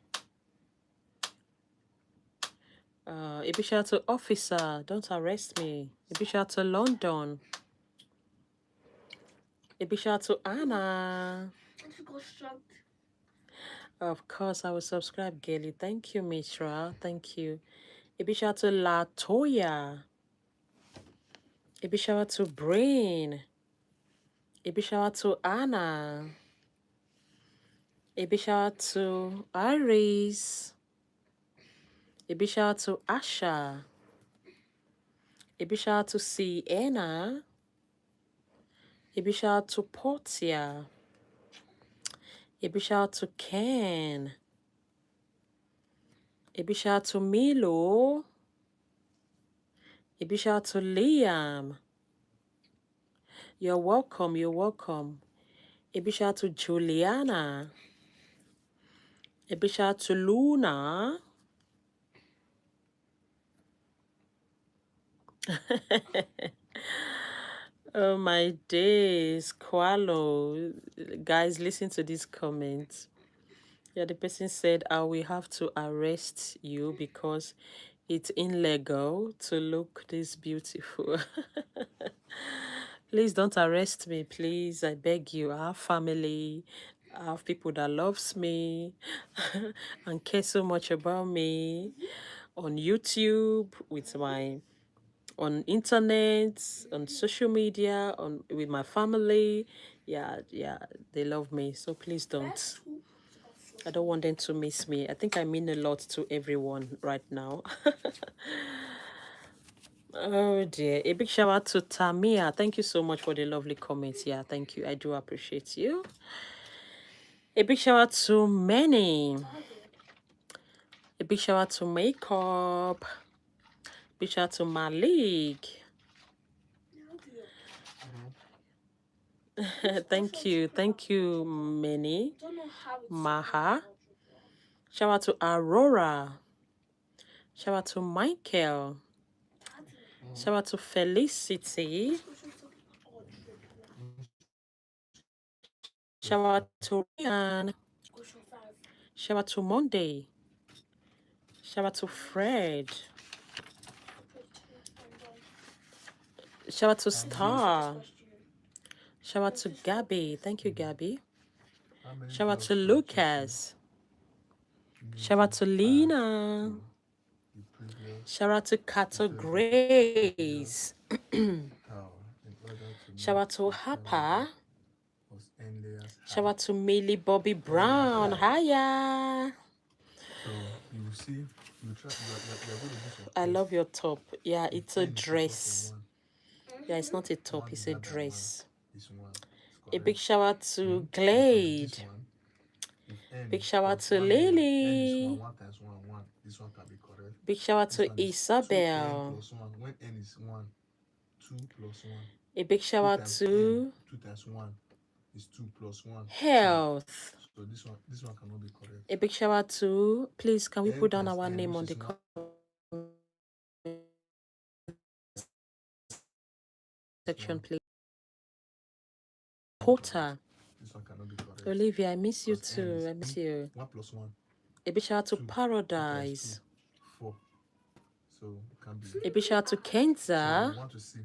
A big shout out to Officer. Don't arrest me. A big shout out to London. A big shout out to Anna. Of course, I will subscribe, Gaily. Thank you, Mitra. Thank you. A big shout out to Latoya. A big shout out to Brain. A big shout out to Anna. A big shout out to Iris. A big shout out to Asha. A big shout out to Sienna. A big shout out to Portia. A big shout out to Ken. A big shout out to Milo. A big shout out to Liam. You're welcome. You're welcome. A big shout out to Juliana. A big shout out to Luna. Oh my days, Kualo. Guys, listen to these comments. Yeah, the person said, I will have to arrest you because it's illegal to look this beautiful. Please don't arrest me, please. I beg you. I have family. I have people that loves me and care so much about me on YouTube, with my on internet, on social media, on with my family. Yeah, they love me. So please don't. I don't want them to miss me. I think I mean a lot to everyone right now. Oh dear. A big shout out to Tamia. Thank you so much for the lovely comments. Yeah, thank you. I do appreciate you. A big shout out to Manny. A big shout out to Makeup. Big shout out to Malik. Thank you. Thank you, Manny. Maha. Shout out to Aurora. Shout out to Michael. Shout out to Felicity. Shout out to Ryan. Shout out to Monday. Shout out to Fred. Shout out to Star. Shout out to Gabby. Thank you, Gabby. Shout out to Lucas. Shout out to Lena. Shout out to Kato Grace. Shout out to Hapa. Shout out to Millie Bobby Brown. Hiya. So you will see, you try. You're going to do some I tests. love your top. Yeah, If it's a N is equal to dress. 1, Yeah, it's not a top, 1 it's a divided by 1 dress. is 1. It's A big correct. shout out to If this Glade. one, if N Big shout out plus to 1 here, N is Lily. 1 times 1, 1. This one can be correct. Big shout out This to one is 2N Isabel. plus 1. When N is 1, 2 plus 1. A big shout 2 out times to N, 2 times 1 is 2 plus 1. 2. Health. So this one cannot be correct. A big shout out to, please, can we N put down plus our N, name on which the is 1. section, please? Porter. This one cannot be correct. Olivia, I miss you Because N too. is I miss you. 1 plus 1. A big shout out to 2. 2 times Paradise. 2, 4. So it can be. A big shout out to So Kenza. we want to see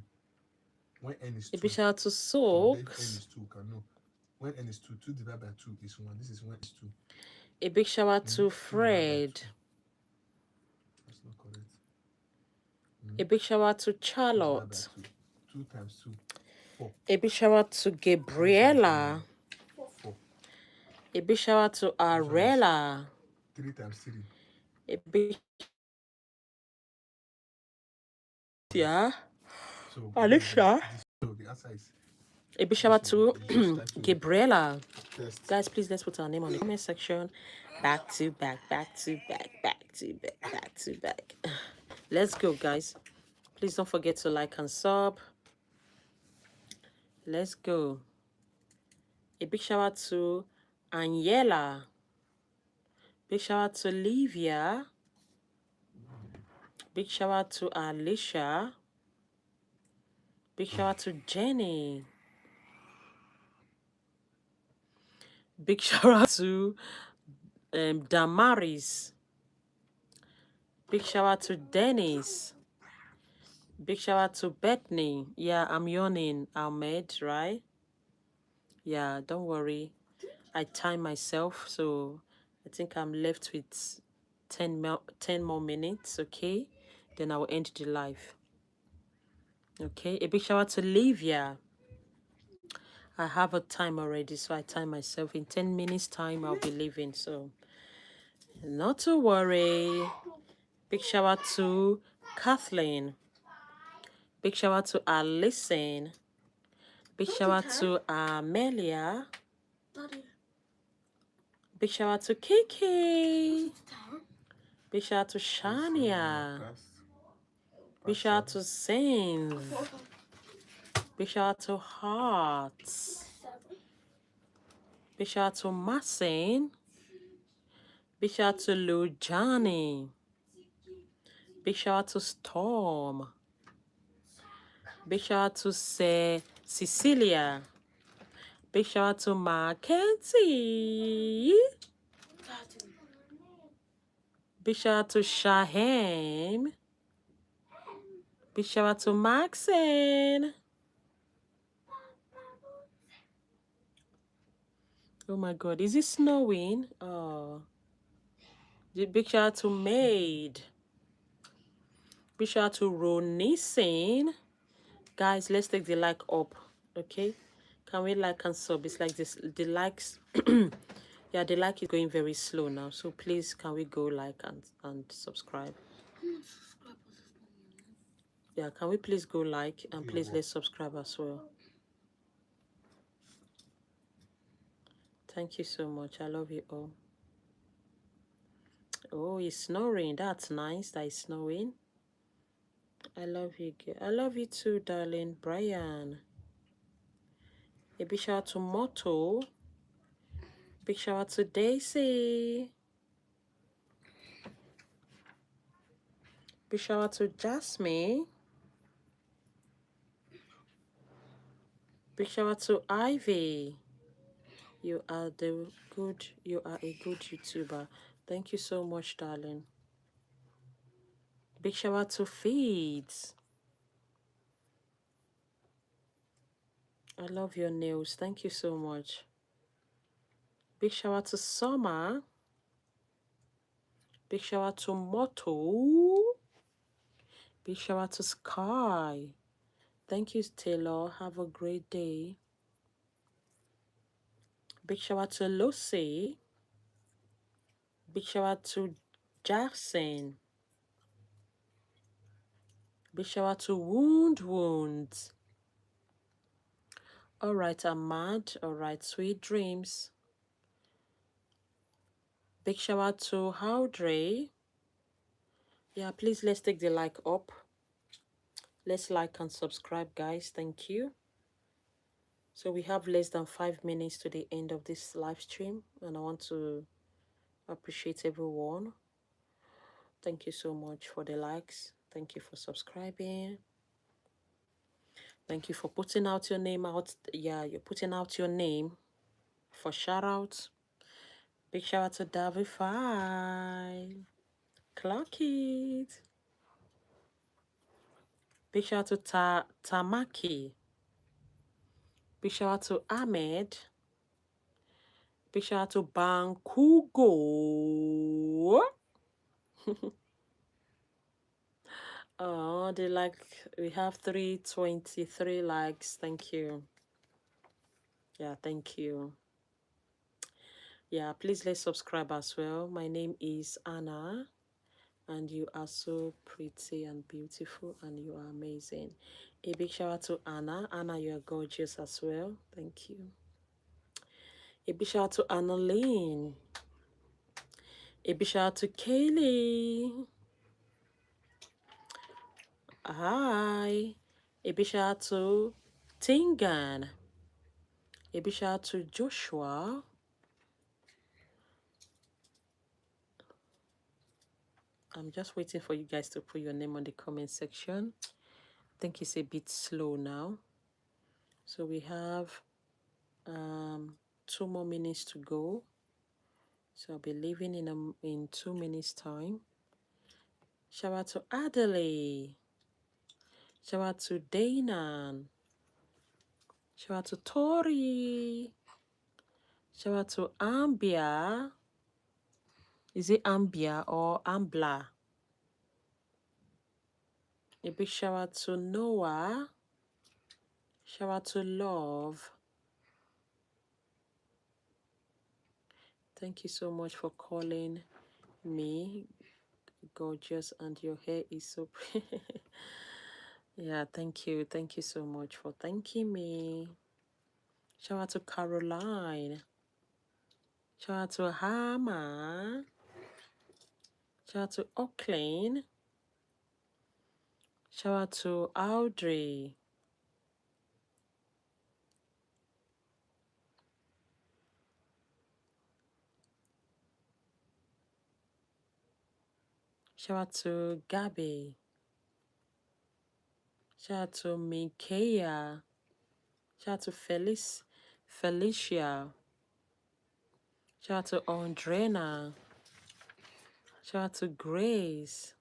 when N is A 2. big shout out to So if N Soaks. is 2, can know. When N is 2, 2 divided by 2 is 1. This is when it's 2. A big shout out to 2 divided by Fred. 2. That's not correct. A big shout out to 2 divided by Charlotte. 2. 2 times 2. A big shout out to Gabriela. A big shout out to Arella. 3 times 3. A big yeah. So Alicia. so the answer is A big shout out to just type to Gabriela. test. Guys, please let's put our name on the comment section. Back to back, back to back, back to back, back to back. Let's go, guys. Please don't forget to like and sub. Let's go. A big shout out to Aniela. Big shout out to Livia. Big shout out to Alicia. Big shout out to Jenny. Big shout out to Damaris. Big shout out to Dennis. Big shout out to Bethany. Yeah, I'm yawning, Ahmed, right? Yeah, don't worry. I time myself, so I think I'm left with 10 more minutes, okay? Then I will end the live. Okay, a big shout out to Livia. I have a time already, so I time myself. In 10 minutes time, I'll be leaving, so not to worry. Big shout out to Kathleen. Big shout out to Alison. Big shout out to Amelia. Big shout out to Kiki. Big shout out to Shania. Big shout out to Sins. Big shout out to Hearts. Big shout out to Masin. Big shout out to Lujani. Big shout out to Storm. Big shout out to Cecilia. Big shout out to Mackenzie. Big shout out to Shahem. Big shout out to Maxine. Oh my God, is it snowing? Oh. Big shout out to Maid. Big shout out to Ronisin. Guys, let's take the like up, okay? Can we like and sub? It's like this, the likes. Yeah, the like is going very slow now. So please, can we go like and subscribe? Yeah, can we please go like and please let's subscribe as well. Thank you so much. I love you all. Oh, it's snoring. That's nice that it's snowing. I love you. I love you too, darling. Brian. A big shout out to Motto. Big shout out to Daisy. Big shout out to Jasmine. Big shout out to Ivy. You are a good YouTuber. Thank you so much, darling. Big shout out to Feeds. I love your nails. Thank you so much. Big shout out to Summer. Big shout out to Motto. Big shout out to Sky. Thank you, Taylor. Have a great day. Big shout out to Lucy. Big shout out to Jackson. Big shout out to Wounds. All right, Ahmad. All right, sweet dreams. Big shout out to Howdre. Yeah, please let's take the like up. Let's like and subscribe, guys. Thank you. So we have less than 5 minutes to the end of this live stream, and I want to appreciate everyone. Thank you so much for the likes. Thank you for subscribing. Thank you for putting out your name out. Yeah, you're putting out your name for shout outs. Big shout out to Davify. Clock it. Big shout out to Tamaki. Big shout out to Ahmed. Big shout out to Bankugo. Oh, they like, we have 323 likes. Thank you. Yeah, thank you. Yeah, please let's subscribe as well. My name is Anna, and you are so pretty and beautiful, and you are amazing. A big shout out to Anna. Anna, you are gorgeous as well. Thank you. A big shout out to Annalene. A big shout out to Kaylee. Hi. A big shout out to Tingan. A big shout out to Joshua. I'm just waiting for you guys to put your name on the comment section. I think it's a bit slow now. So we have 2 more minutes to go. So I'll be leaving in 2 minutes time. Shout out to Adelaide. Shout out to Dana. Shout out to Tori. Shout out to Ambia. Is it Ambia or Ambla? A big shout out to Noah. Shout out to Love. Thank you so much for calling me gorgeous, and your hair is so pretty. Yeah, thank you. Thank you so much for thanking me. Shout out to Caroline. Shout out to Hama. Shout out to Auckland. Shout out to Audrey. Shout out to Gabby. Shout out to Mikeya. Shout out to Felicia. Shout out to Andrena. Shout out to Grace.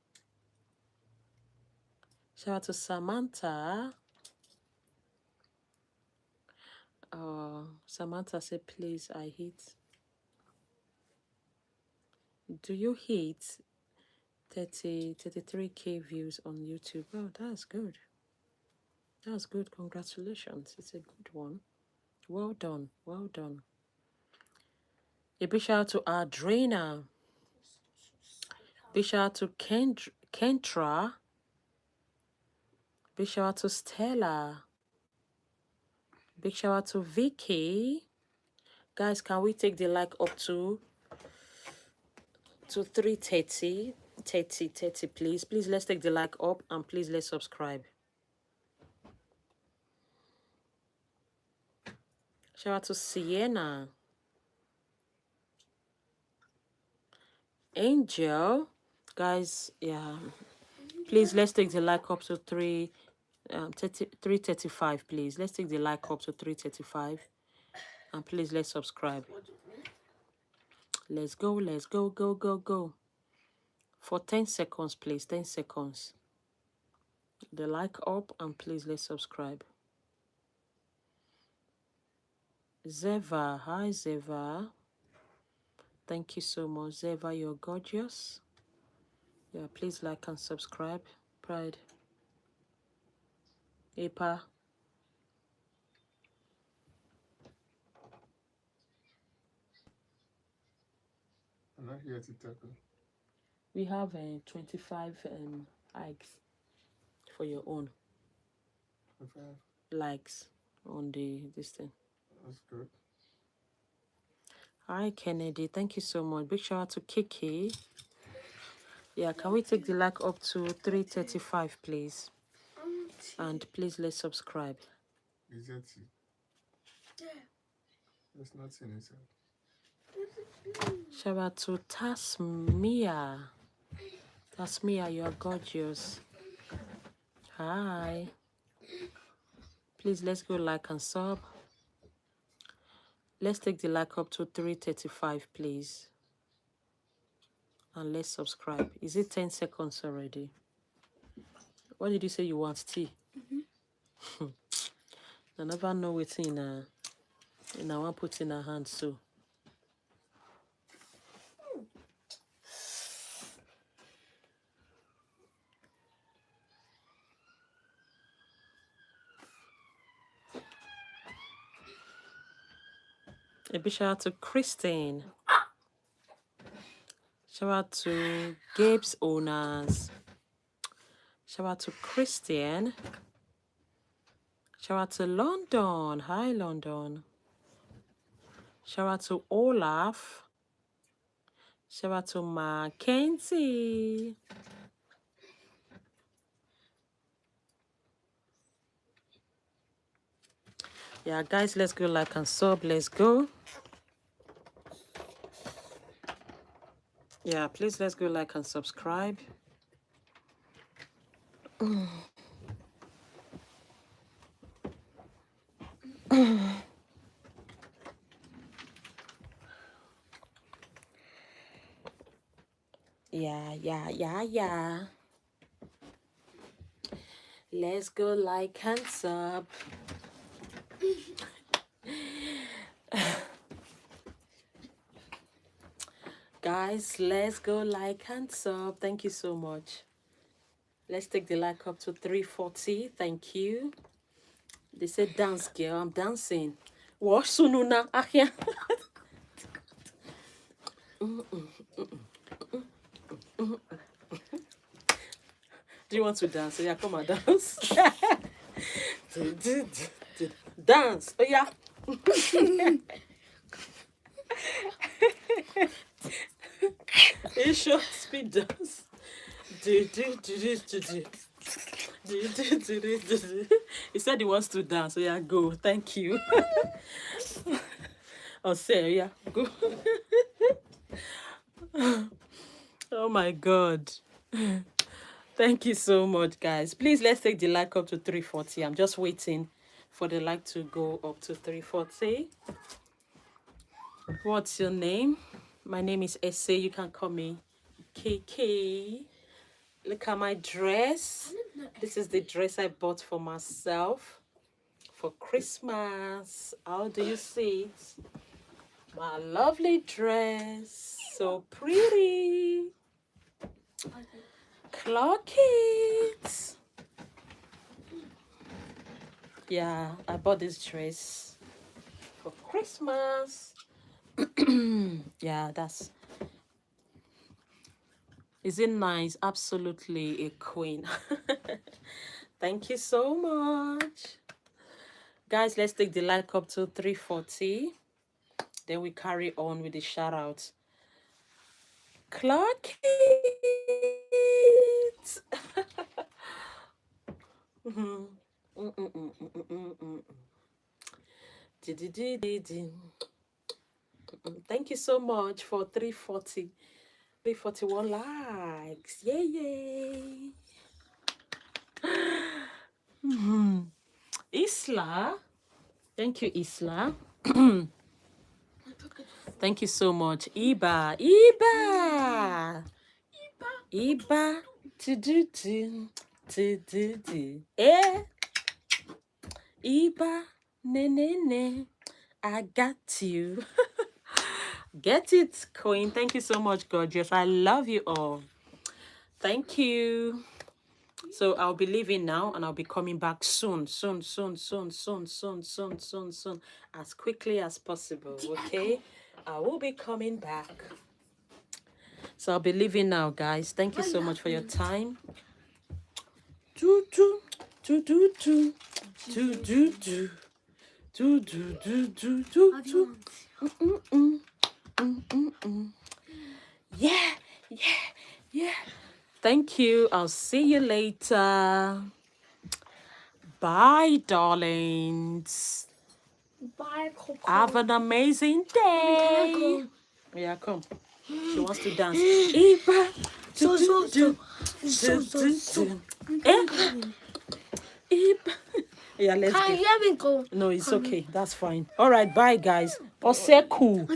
Shout out to Samantha. Samantha said, please, I hit. Do you hit 33K views on YouTube? Oh, that's good. That's good. Congratulations. It's a good one. Well done. Well done. A big shout out to Adrena. Big shout out to Kentra. Big shout out to Stella. Big shout out to Vicky. Guys, can we take the like up to 330? 30, please. Please, let's take the like up, and please, let's subscribe. Shout out to Sienna. Angel. Guys, yeah. Please, let's take the like up to 335, please. Let's take the like up to 335. And please, let's subscribe. Let's go, let's go, go, go, go. For 10 seconds, please. 10 seconds. The like up, and please, let's subscribe. Zeva. Hi, Zeva. Thank you so much, Zeva. You're gorgeous. Yeah, please like and subscribe. Pride. Apa. I'm not here to tackle. We have 25 likes for your own. 25. Likes on this thing. That's good. Hi, Kennedy. Thank you so much. Big shout out to Kiki. Yeah, can we take the like up to 335, please? And please, let's subscribe. Is that it? There's nothing inside. Shout out to Tasmia. Tasmia, you are gorgeous. Hi. Please, let's go like and sub. Let's take the like up to 335, please. And let's subscribe. Is it 10 seconds already? What did you say you want? Tea? I never know what's in I want to put in a hand, so. A big shout out to Christine. Shout out to Gabe's owners. Shout out to Christian. Shout out to London. Hi, London. Shout out to Olaf. Shout out to Mackenzie. Yeah, guys, let's go like and sub. Let's go. Yeah, please let's go like and subscribe. Yeah. Let's go like and sub. Guys, let's go like and sub. Thank you so much. Let's take the like up to 340. Thank you. They said dance, girl. I'm dancing. What sununa? Ahia. Do you want to dance? Yeah, come and dance. Dance. Oh yeah. It's short speed dance. He said he wants to dance. So yeah, go. Thank you. I'll say yeah, go. Oh my God. Thank you so much, guys. Please let's take the like up to 340. I'm just waiting for the like to go up to 340. What's your name? My name is Essay. You can call me Kiki. Look at my dress. This is the dress I bought for myself for Christmas. How do you see it? My lovely dress. So pretty. Clock it. Yeah, I bought this dress for Christmas. Yeah, that's... Is it nice? Absolutely a queen. Thank you so much. Guys, let's take the like up to 340. Then we carry on with the shout out. Clock it. Thank you so much for 341 likes. Yay. Isla. Thank you, Isla. Thank you so much. Iba. Eh. Iba. Ne. I got you. Get it, Queen. Thank you so much, gorgeous. I love you all. Thank you. So I'll be leaving now and I'll be coming back soon, as quickly as possible, okay? I will be coming back. So I'll be leaving now, guys. Thank you so much for your time. Yeah. Thank you. I'll see you later. Bye, darlings. Bye, Coco. Have an amazing day. Yeah, come. She wants to dance. Iba. Iba. Yeah, let's go. Let me go. No, it's okay. That's fine. All right, bye, guys. Oseku.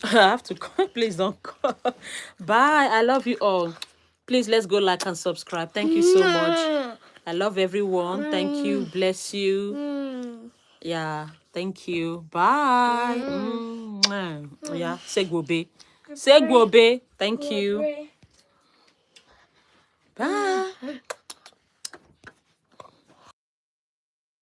I have to call. Please don't call. Bye. I love you all. Please, let's go like and subscribe. Thank you so much. I love everyone. Thank you. Bless you. Yeah. Thank you. Bye. Yeah. Segwobe. Thank you. Bye.